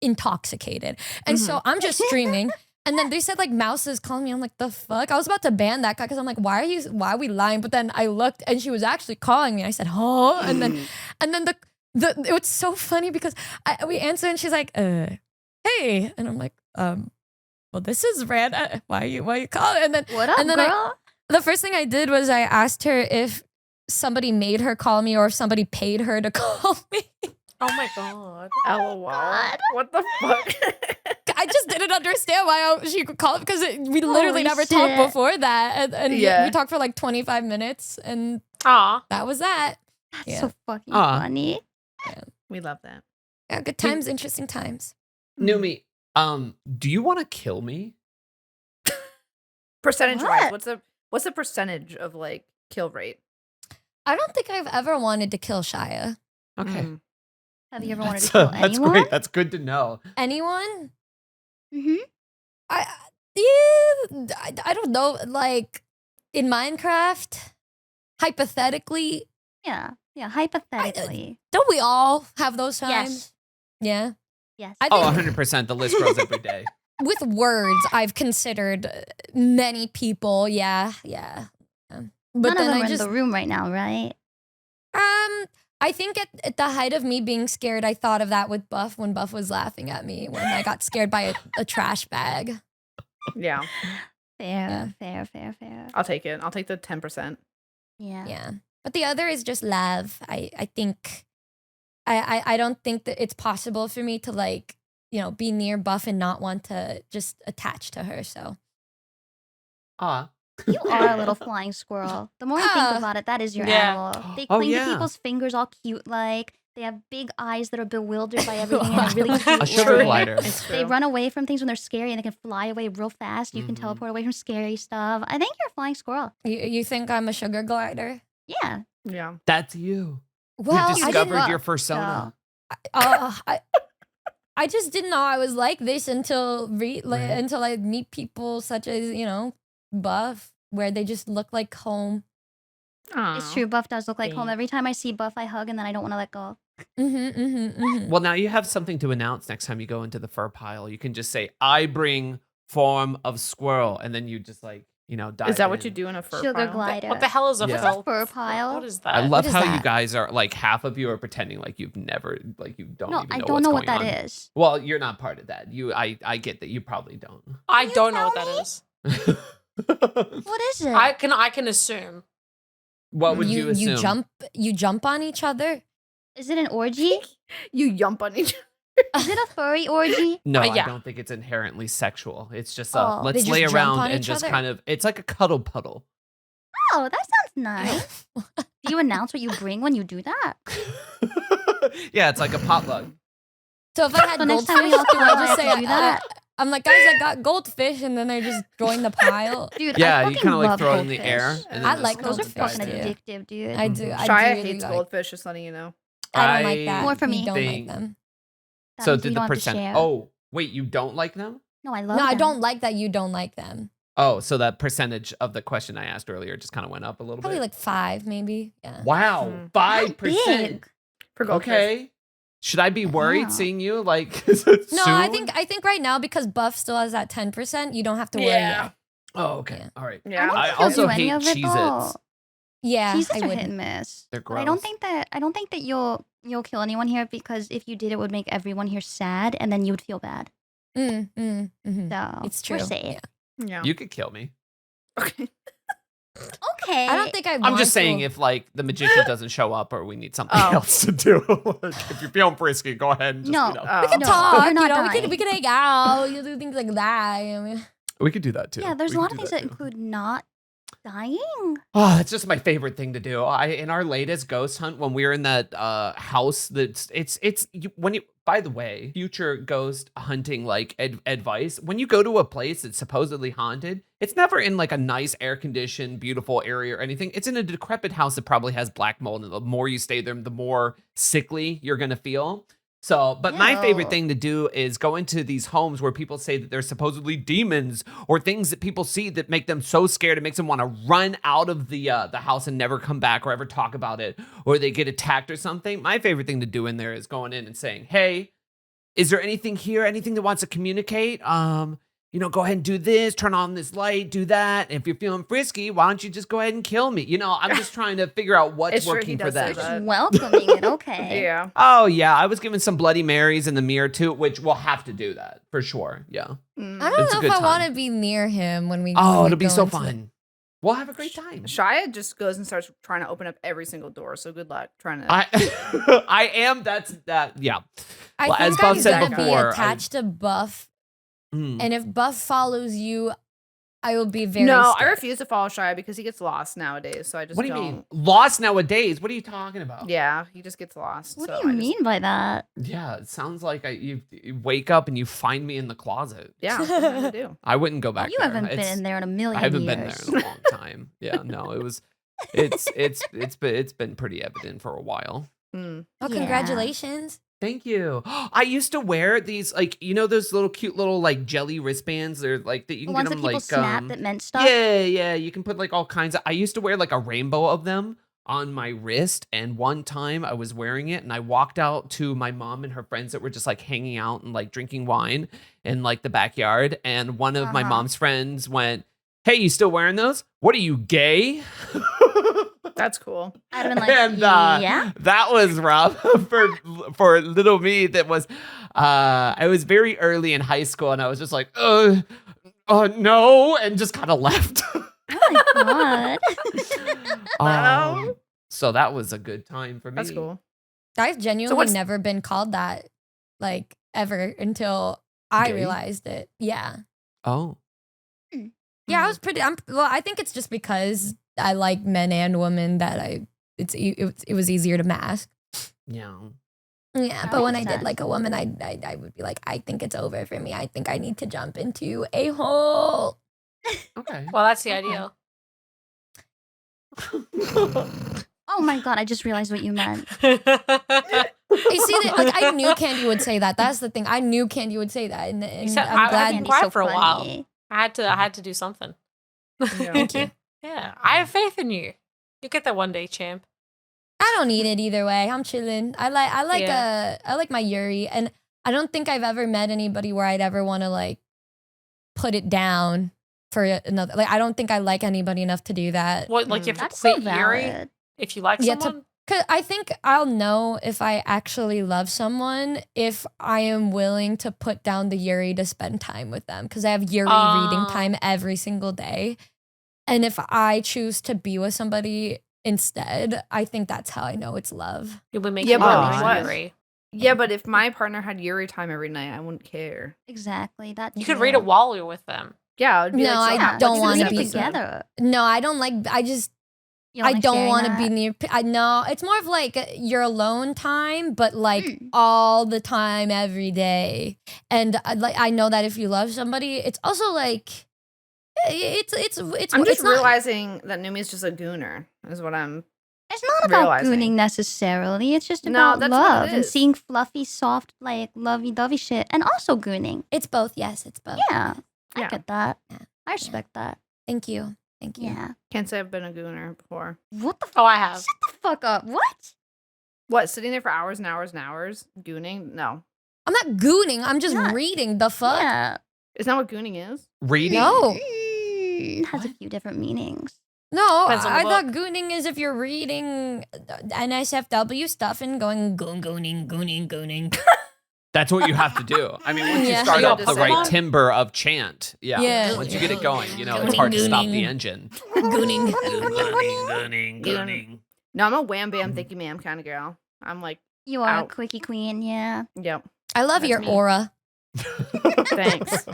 intoxicated. And so I'm just streaming. And then they said like Mouse is calling me. I'm like, the fuck? I was about to ban that guy because I'm like, why are we lying? But then I looked and she was actually calling me. I said, huh? And then the it was so funny because we answered and she's like, hey. And I'm like, well, this is rad. Why are you calling? And then What up, and then girl? the first thing I did was I asked her if somebody made her call me or if somebody paid her to call me. Oh my god. LOL. What the fuck? I just didn't understand why she could call it because we literally Holy never talked shit. before that. And Yeah. we talked for like 25 minutes and Aw. that was that. That's Yeah. so fucking Aw. funny. We love that. Yeah, good times, interesting times. Numi, do you want to kill me? Percentage wise, What? what's the percentage of like kill rate? I don't think I've ever wanted to kill Shia. Okay, Have you ever wanted that's, to kill that's anyone? great. That's good to know. Anyone? Mm-hmm. I don't know. Like in Minecraft, hypothetically, Yeah. Yeah. Hypothetically. don't we all have those times? Yes. Yeah. Yes. I Oh, think 100%. The list grows every day. with words, I've considered many people. Yeah. But None of then them I are just in the room right now, right? I think at the height of me being scared, I thought of that with Buff when Buff was laughing at me when I got scared by a trash bag. Yeah, Fair. Yeah. Fair. I'll take it. I'll take the 10%. Yeah. Yeah. But the other is just love. I think I don't think that it's possible for me to like, be near Buff and not want to just attach to her. So You are a little flying squirrel. The more I think about it, that is your Yeah. animal. They Oh, cling yeah. to people's fingers all cute like. They have big eyes that are bewildered by everything in a really cute A sugar way. glider. It's They true. run away from things when they're scary and they can fly away real fast. You can Mhm. teleport away from scary stuff. I think you're a flying squirrel. you think I'm a sugar glider? Yeah. Yeah. That's you. Well, you discovered didn't- your Fursona. I just didn't know I was like this until Right. until I meet people such as Buff, where they just look like home. It's true. Buff does look like home. Thanks. Every time I see Buff, I hug and then I don't want to let go. Well, now you have something to announce next time you go into the fur pile. You can just say, I bring form of squirrel. And then you just dive Is that what you in. do in a fur Sugar pile? glider. What the hell is a Yeah. felt? Fur pile? What is that? I love What is how you that? guys are like half of you are pretending like you've never you don't No, even I know don't what's know what going that on. is. Well, you're not part of that. I get that you probably don't. I you don't know what tell that me? is. What is it? I can assume. What would you assume? You jump on each other. Is it an orgy? You yump on each Is it a furry orgy? No, Yeah. I don't think it's inherently sexual. It's just Oh. let's They lay just jump around on and each just other? kind of. It's like a cuddle puddle. Oh, that sounds nice. Do you announce what you bring when you do that? Yeah, it's like a potluck. So if I had So next goldfish, time we all do I go, just I say can do that. I'm like, guys, I got goldfish, and then I just join the pile. Dude, Yeah, I you fucking kind of like love throw it in the goldfish. air. And I then like just Those are goldfish, fucking too. addictive, dude. I do. Shia I do hates like. goldfish, just letting you know. I don't like that. More for You me. don't like think- them. That So means you did the don't have to percent? share. Oh, wait, you don't like them? No, I love No, I them. don't like that you don't like them. Oh, so that percentage of the question I asked earlier just kind of went up a little Probably bit. like 5, maybe. Yeah. Wow, Mm. 5%. Big. For goldfish. Okay. Should I be worried Yeah. seeing you like No, soon? I think right now because Buff still has that 10%, you don't have to worry Yeah. yet. Oh, okay. Yeah. All right. Yeah. I don't I think you'll also do any hate of it, Cheez-Its. though. Yeah, Cheez-Its I are hit wouldn't. and miss. They're But I don't gross. think that you'll kill anyone here because if you did, it would make everyone here sad, and then you would feel bad. Mhm. So It's true. We're safe. Yeah. Yeah. You could kill me. Okay. Okay. I don't think I. I'm just saying to. if like the magician doesn't show up or we need something Oh. else to do. Like, if you're feeling frisky, go ahead and just, No. you know. Oh. We can No, talk. you're not you know, dying. we could hang out. You do things like that. I mean, We could do that too. Yeah, there's We a could lot of do things that too. include not dying. Oh, it's just my favorite thing to do. In our latest ghost hunt when we were in that house when you, by the way, future ghost hunting like advice, when you go to a place that's supposedly haunted, it's never in like a nice air conditioned beautiful area or anything. It's in a decrepit house that probably has black mold, and the more you stay there, the more sickly you're going to feel. So, but my favorite Ew. thing to do is go into these homes where people say that there's supposedly demons or things that people see that make them so scared it makes them want to run out of the house and never come back or ever talk about it, or they get attacked or something. My favorite thing to do in there is going in and saying, "Hey, is there anything here? Anything that wants to communicate? Go ahead and do this, turn on this light, do that. If you're feeling frisky, why don't you just go ahead and kill me?" I'm just trying to figure out what's It's true, he working for does say them. that. Just welcoming it. Okay. Yeah. Oh yeah, I was given some Bloody Marys in the mirror too, which we'll have to do that for sure. Yeah. Mm. I don't It's a know good if I time. want to be near him when we. Oh, when we it'll be go so into the- fun. We'll have a great time. Shia just goes and starts trying to open up every single door. So good luck trying to. I am. That's that. Yeah. I Well, as think Buff I'm said gonna before, be attached to Buff, Mm. and if Buff follows you, I will be very. no, I scared. refuse to follow Shia because he gets lost nowadays. So I just What do you don't. mean? Lost nowadays? What are you talking about? Yeah, he just gets lost. What so do you I just- mean by that? Yeah, it sounds like you wake up and you find me in the closet. Yeah, sometimes I do. I wouldn't go back You there. haven't been It's- in there in a million I haven't years. been there in a long time. Yeah, no, it was. It's been pretty evident for a while. Mm. Oh, Yeah. congratulations! Thank you. I used to wear these those little cute little like jelly wristbands. They're like that you The can ones get that them people like snap that meant stuff. yeah. You can put like all kinds of. I used to wear like a rainbow of them on my wrist, and one time I was wearing it, and I walked out to my mom and her friends that were just like hanging out and like drinking wine in like the backyard, and one of my Uh-huh. mom's friends went, "Hey, you still wearing those? What are you, gay?" That's cool. I'd have been like, And yeah. that was rough for little me. That was I was very early in high school, and I was just like, no, and just kind of left. Oh my god. So that was a good time for me. That's cool. I've genuinely what's- never been called that, like ever until I Gay? realized it. Yeah, Oh, yeah. I was pretty. I think it's just because I like men and women that it was easier to mask. yeah. Yeah, That but when I makes did sense. like a woman, I would be like, I think it's over for me. I think I need to jump into a hole. Okay. Well, that's the ideal. Oh my god, I just realized what you meant. You see that? Like I knew Candy would say that. That's the thing. I knew Candy would say that, and Except I'm glad. Candy's Candy's quiet for a while. funny. I had to do something. Yeah. Thank you. Yeah, I have faith in you. You get that one day, champ. I don't need it either way. I'm chilling. I like my Yuri, and I don't think I've ever met anybody where I'd ever want to like put it down for another. Like I don't think I like anybody enough to do that. What, like you have to That's so quit Yuri valid. if you like Yeah, to- someone? Cause I think I'll know if I actually love someone if I am willing to put down the Yuri to spend time with them. Cause I have Yuri reading time every single day. And if I choose to be with somebody instead. I think that's how I know it's love. You'll be making Yeah, but Yuri what? Yuri. Yeah, but if my partner had Yuri time every night, I wouldn't care. Exactly. That You could read it while you're with them. Yeah, it'd be No, like, I don't what's wanna this be episode? together. No, I don't like. You I like don't sharing want to that? be near. I know it's more of like your alone time, but like Mm. all the time, every day. And I know that if you love somebody, it's also like it's I'm just it's not- realizing that Numi's just a gooner, is what I'm. It's not about realizing. gooning necessarily. It's just No, about that's what it love and is. seeing fluffy, soft, like lovey-dovey shit, and also gooning. It's both. Yes, it's both. Yeah, I Yeah. get that. Yeah. I respect that. Thank you. Thank you. Yeah. Can't say I've been a gooner before. What the? Oh, I have. Shut the fuck up. What? What, sitting there for hours and hours and hours gooning? No. I'm not gooning. I'm just Not- reading. The fuck. Yeah. Isn't that what gooning is? Reading? No. Has a few different meanings. No, Depends on the I thought book. gooning is if you're reading NSFW stuff and going gooning. That's what you have to do. I mean, once you Yeah. start You up have the to right say- timbre of chant, yeah. Yeah. Once you get it going, it's hard to stop the engine. Gooning. No, I'm a wham bam thank you ma'am kind of girl. I'm like, You are Out. a quickie queen. Yeah. yep, I love That's your me. aura. thanks.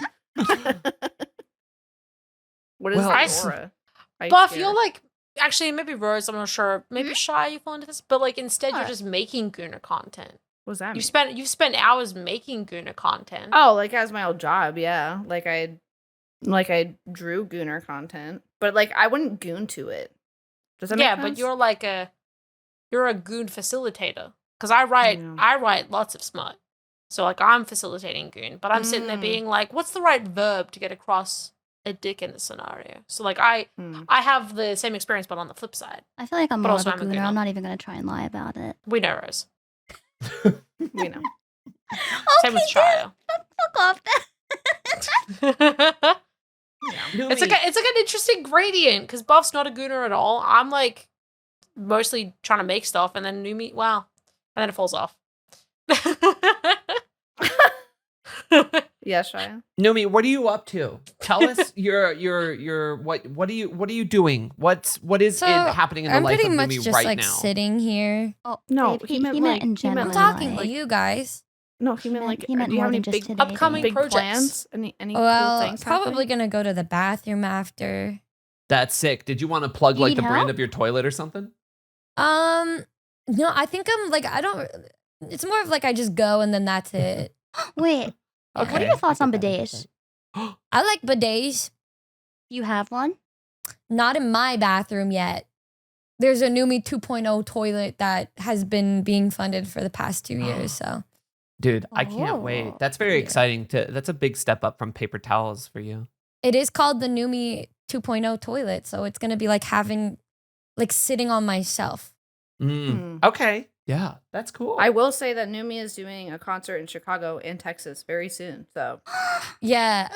What is Well, the I- aura? I But I scared. feel like actually maybe Rose, I'm not sure. Maybe Shy you fall into this, but like instead you're What? just making Gooner content. What does that mean? You've spent hours making Gooner content. Oh, like as my old job, yeah. Like I drew gooner content, but like I wouldn't goon to it. Does that make yeah, sense? but you're a Goon facilitator. Because I know. write lots of smut. So like I'm facilitating Goon, but I'm sitting there Mm. being like, what's the right verb to get across a dick in the scenario? So like I Hmm. have the same experience but on the flip side. I feel like I'm But more of also a I'm a gooner. gooner. I'm not even gonna try and lie about it. We know Rose. We know. Same with Shia. Fuck off. It's like an interesting gradient because Buff's not a gooner at all. I'm like mostly trying to make stuff, and then Numi, wow, and then it falls off. Yeah, Shia. Numi, what are you up to? Tell us your what are you doing? What is So, happening in the I'm life pretty of much Numi just right like now? sitting here. Oh No, babe, he meant, he like, meant in he meant general. I'm talking like, to you guys. No, he meant meant- like. he meant do you have more any than big just today, Upcoming big projects. plans? Any Well, cool things? probably happening? gonna go to the bathroom after. That's sick. Did you want to plug You like need the brand help? of your toilet or something? No, I think I'm like I don't. It's more of like I just go and then that's it. Wait, what are Okay. your thoughts I on get that, I get bidets? I like bidets. You have one? Not in my bathroom yet. There's a Numi 2.0 toilet that has been being funded for the past 2 years. So Dude, I can't wait. Oh. That's very Yeah. exciting. That's a big step up from paper towels for you. it is called the Numi 2.0 toilet. So it's gonna be like having, like sitting on myself. Hmm. Okay. Yeah, that's cool. I will say that Numi is doing a concert in Chicago and Texas very soon. So Yeah.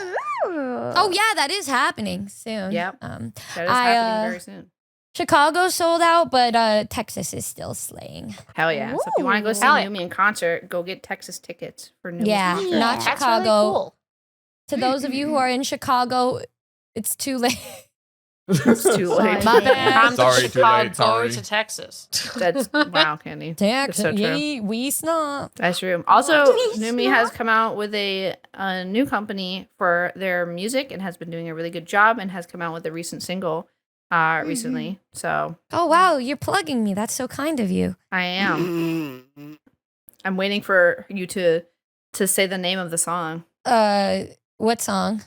Oh yeah, that is happening soon. Yep. Um, that is I, happening very soon. Chicago sold out, but Texas is still slaying. Hell yeah! So if you want to go see Hell yeah. Numi in concert, go get Texas tickets for Numi's Yeah, concert. not That's That's really Chicago. cool. To those of you who are in Chicago, it's too late. It's too late. My bad. Come Sorry, to too late, Chicago sorry. to Texas. That's wow, Candy. Texas, so true. we snap. That's true. Also, Please Numi has come out with a new company for their music and has been doing a really good job and has come out with a recent single recently. So Oh wow, you're plugging me. That's so kind of you. I am. I'm waiting for you to say the name of the song. What song?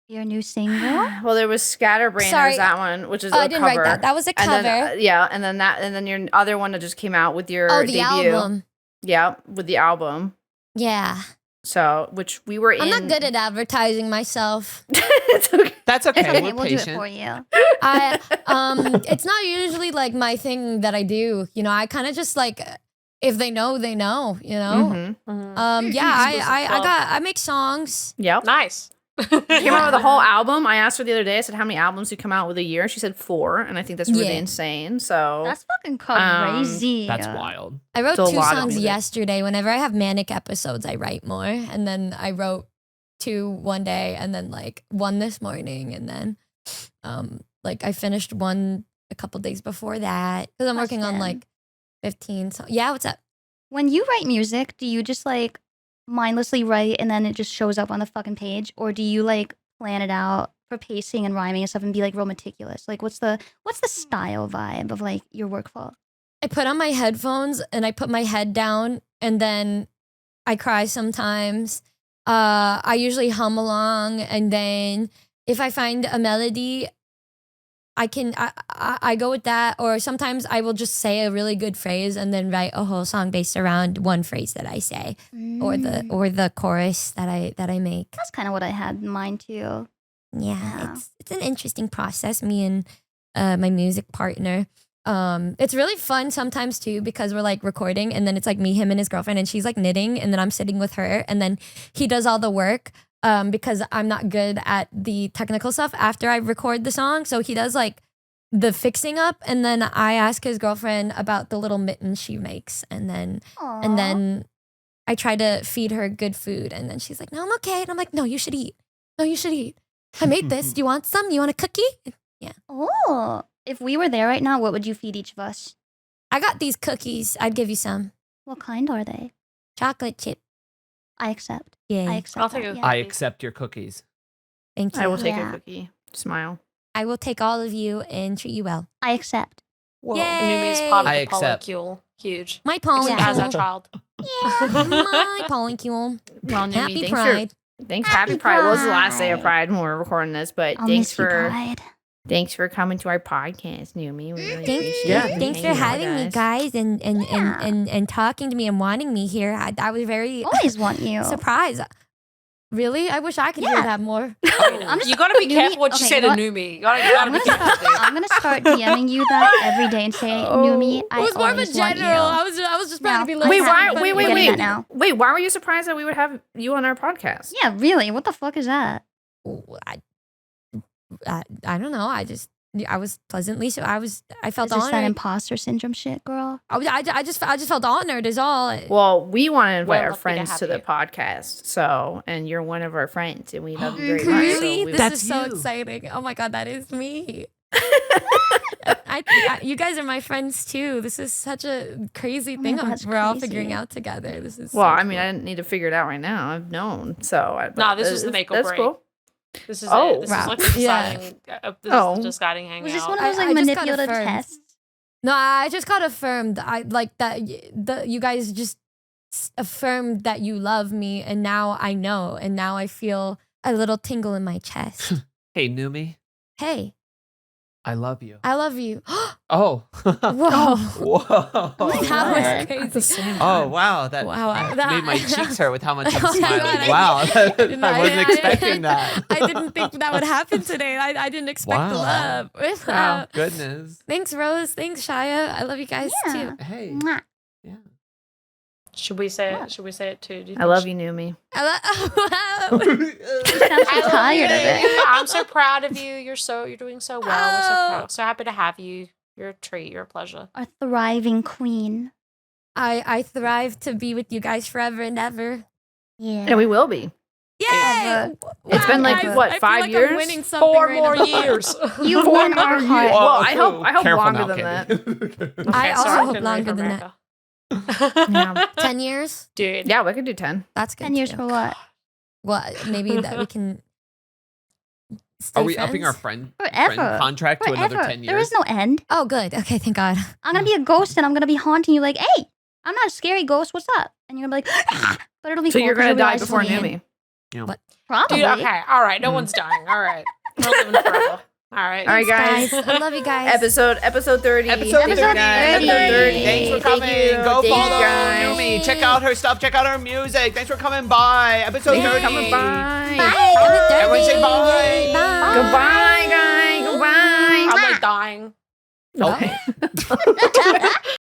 Your new single? Well, there was Scatterbrain. Sorry. There's that one, which is I a didn't cover. write that. That was a And cover. then, yeah, and then your other one that just came out with your Oh, the debut. album. Yeah, with the album. Yeah. So, which we were in. I'm not good at advertising myself. It's okay. That's okay. It's okay, We're we'll do it patient. for you. It's not usually like my thing that I do. You know, I kind of just like if they know, they know, you know? Mhm. Yeah, I Club. I make songs. Yep. Nice. She came out with a whole album. I asked her the other day, I said, how many albums you come out with a year? She said 4, and I think that's really Yeah. insane. So That's fucking crazy. That's wild. I wrote It's a 2 lot of songs music. yesterday. Whenever I have manic episodes, I write more. And then I wrote 2 one day and then like 1 this morning and then like I finished one a couple days before that because I'm working on Question. like 15. So yeah, what's up? When you write music, do you just like mindlessly write and then it just shows up on the fucking page, or do you like plan it out for pacing and rhyming and stuff and be like real meticulous? Like, what's the style vibe of like your workflow? I put on my headphones and I put my head down and then I cry sometimes. I usually hum along, and then if I find a melody, I go with that, or sometimes I will just say a really good phrase and then write a whole song based around one phrase that I say or the chorus that I make. That's kind of what I had in mind too. Yeah, it's an interesting process. Me and my music partner. It's really fun sometimes too because we're like recording and then it's like me, him, and his girlfriend, and she's like knitting, and then I'm sitting with her, and then he does all the work. Because I'm not good at the technical stuff after I record the song, so he does like the fixing up, and then I ask his girlfriend about the little mittens she makes, and then I try to feed her good food, and then she's like, "No, I'm okay," and I'm like, "No, you should eat. No, you should eat. I made this. Do you want some? You want a cookie?" Yeah. Oh, if we were there right now, what would you feed each of us? I got these cookies. I'd give you some. What kind are they? Chocolate chip. I accept. Yeah. I accept. I'll take that, a- yeah. I accept your cookies. Thank you. I will take Yeah. a cookie. Smile. I will take all of you and treat you well. I accept. Yay! Numi's part of I the accept. polycule. Huge. My As polycule. a child. My polycule. Well, Numi, Happy thanks Pride. Happy Pride. Well, it was the last day of Pride when we were recording this, but I'll thanks miss you, Pride. thanks for coming to our podcast, Numi. We really Thanks, appreciate you thanks for hanging out having with me, us. guys, Yeah. and talking to me and wanting me here. I was very Always want you. surprised. Really? I wish I could hear Yeah. that more. I'm just- You gotta be Numi- careful what you okay, say you to know what? Numi. You gotta I'm be gonna, careful. dude. I'm gonna start DMing you that every day and say, Numi, I it was more of a always want general. you. I was just trying No. to be like, Wait, I'm why? happy Wait, you're wait, getting wait. that now. Wait, why were you surprised that we would have you on our podcast? Yeah, really. What the fuck is that? I don't know. I was pleasantly so. I felt Is this that honored. imposter syndrome shit, girl? I just felt honored is all. Well, we want to invite We're our lucky to friends have to the you. podcast. So, and you're one of our friends, and we love you very much. Really? So we- This That's is so you. exciting. Oh my god, that is me. You guys are my friends too. This is such a crazy Oh my thing God, that's we're all crazy. figuring out together. This is well, so I mean, cool. I didn't need to figure it out right now. I've known. So, Nah, this was the make or That's break. cool. This is Oh, it. This wow. is like a Yeah. deciding. This Oh. is a deciding hangout. Was this one of those I like just got manipulative affirmed. tests? No, I just got affirmed. I like that. You guys just affirmed that you love me, and now I know, and now I feel a little tingle in my chest. Hey, Numi, Hey, I love you. I love you. Oh. Whoa, Whoa. that was What? crazy. Oh, wow. That Wow, made my cheeks hurt with how much I'm Oh my smiling. God, Wow. didn't- I wasn't I- expecting that. I didn't think that would happen today. I didn't expect the Wow. love. Wow. Goodness. Thanks, Rose. Thanks, Shia. I love you guys Yeah. too. Hey. Mwah. Yeah. Should we say What? it? Should we say it too? Do I love you, Numi. Wow. You sound so tired of it. I'm so proud of you. You're doing so well. We're so proud. So happy to have you. You're a treat. You're a pleasure. A thriving queen. I thrive to be with you guys forever and ever. Yeah. And we will be. Yay! Ever. It's been like, guys, what, I feel 5 like years? I'm winning something 4 right more now. years. You won our heart. Well, I hope Careful longer now, than that. Katie. I Okay, also sorry, hope couldn't longer wait for than that. America. Yeah. 10 years? Dude. Yeah, we could do 10. That's good. 10 years too. for what? Well, maybe that we can. Stay Are we upping our friends? friend Forever. contract to another Forever. 10 years? There is no end. Oh, good. Okay, thank God. I'm gonna be a ghost and I'm gonna be haunting you like, hey, I'm not a scary ghost. What's up? And you're gonna be like, but it'll be So cool you're 'cause going to you'll die realize before it's the end. Numi. Probably. Dude, okay. All right. No one's dying. All right. We're living forever. All right. All right, Thanks, guys. I love you guys. Episode 30. Episode 30. Episode 30. Thanks for Thank coming. you. Go Thank you, follow guys. Numi. Check out her stuff. Check out her music. Thanks for coming by. Episode Thanks 30. for coming by. Bye. Everyone say bye. Yay, bye. Goodbye, guys. Goodbye. I'm like dying. Okay.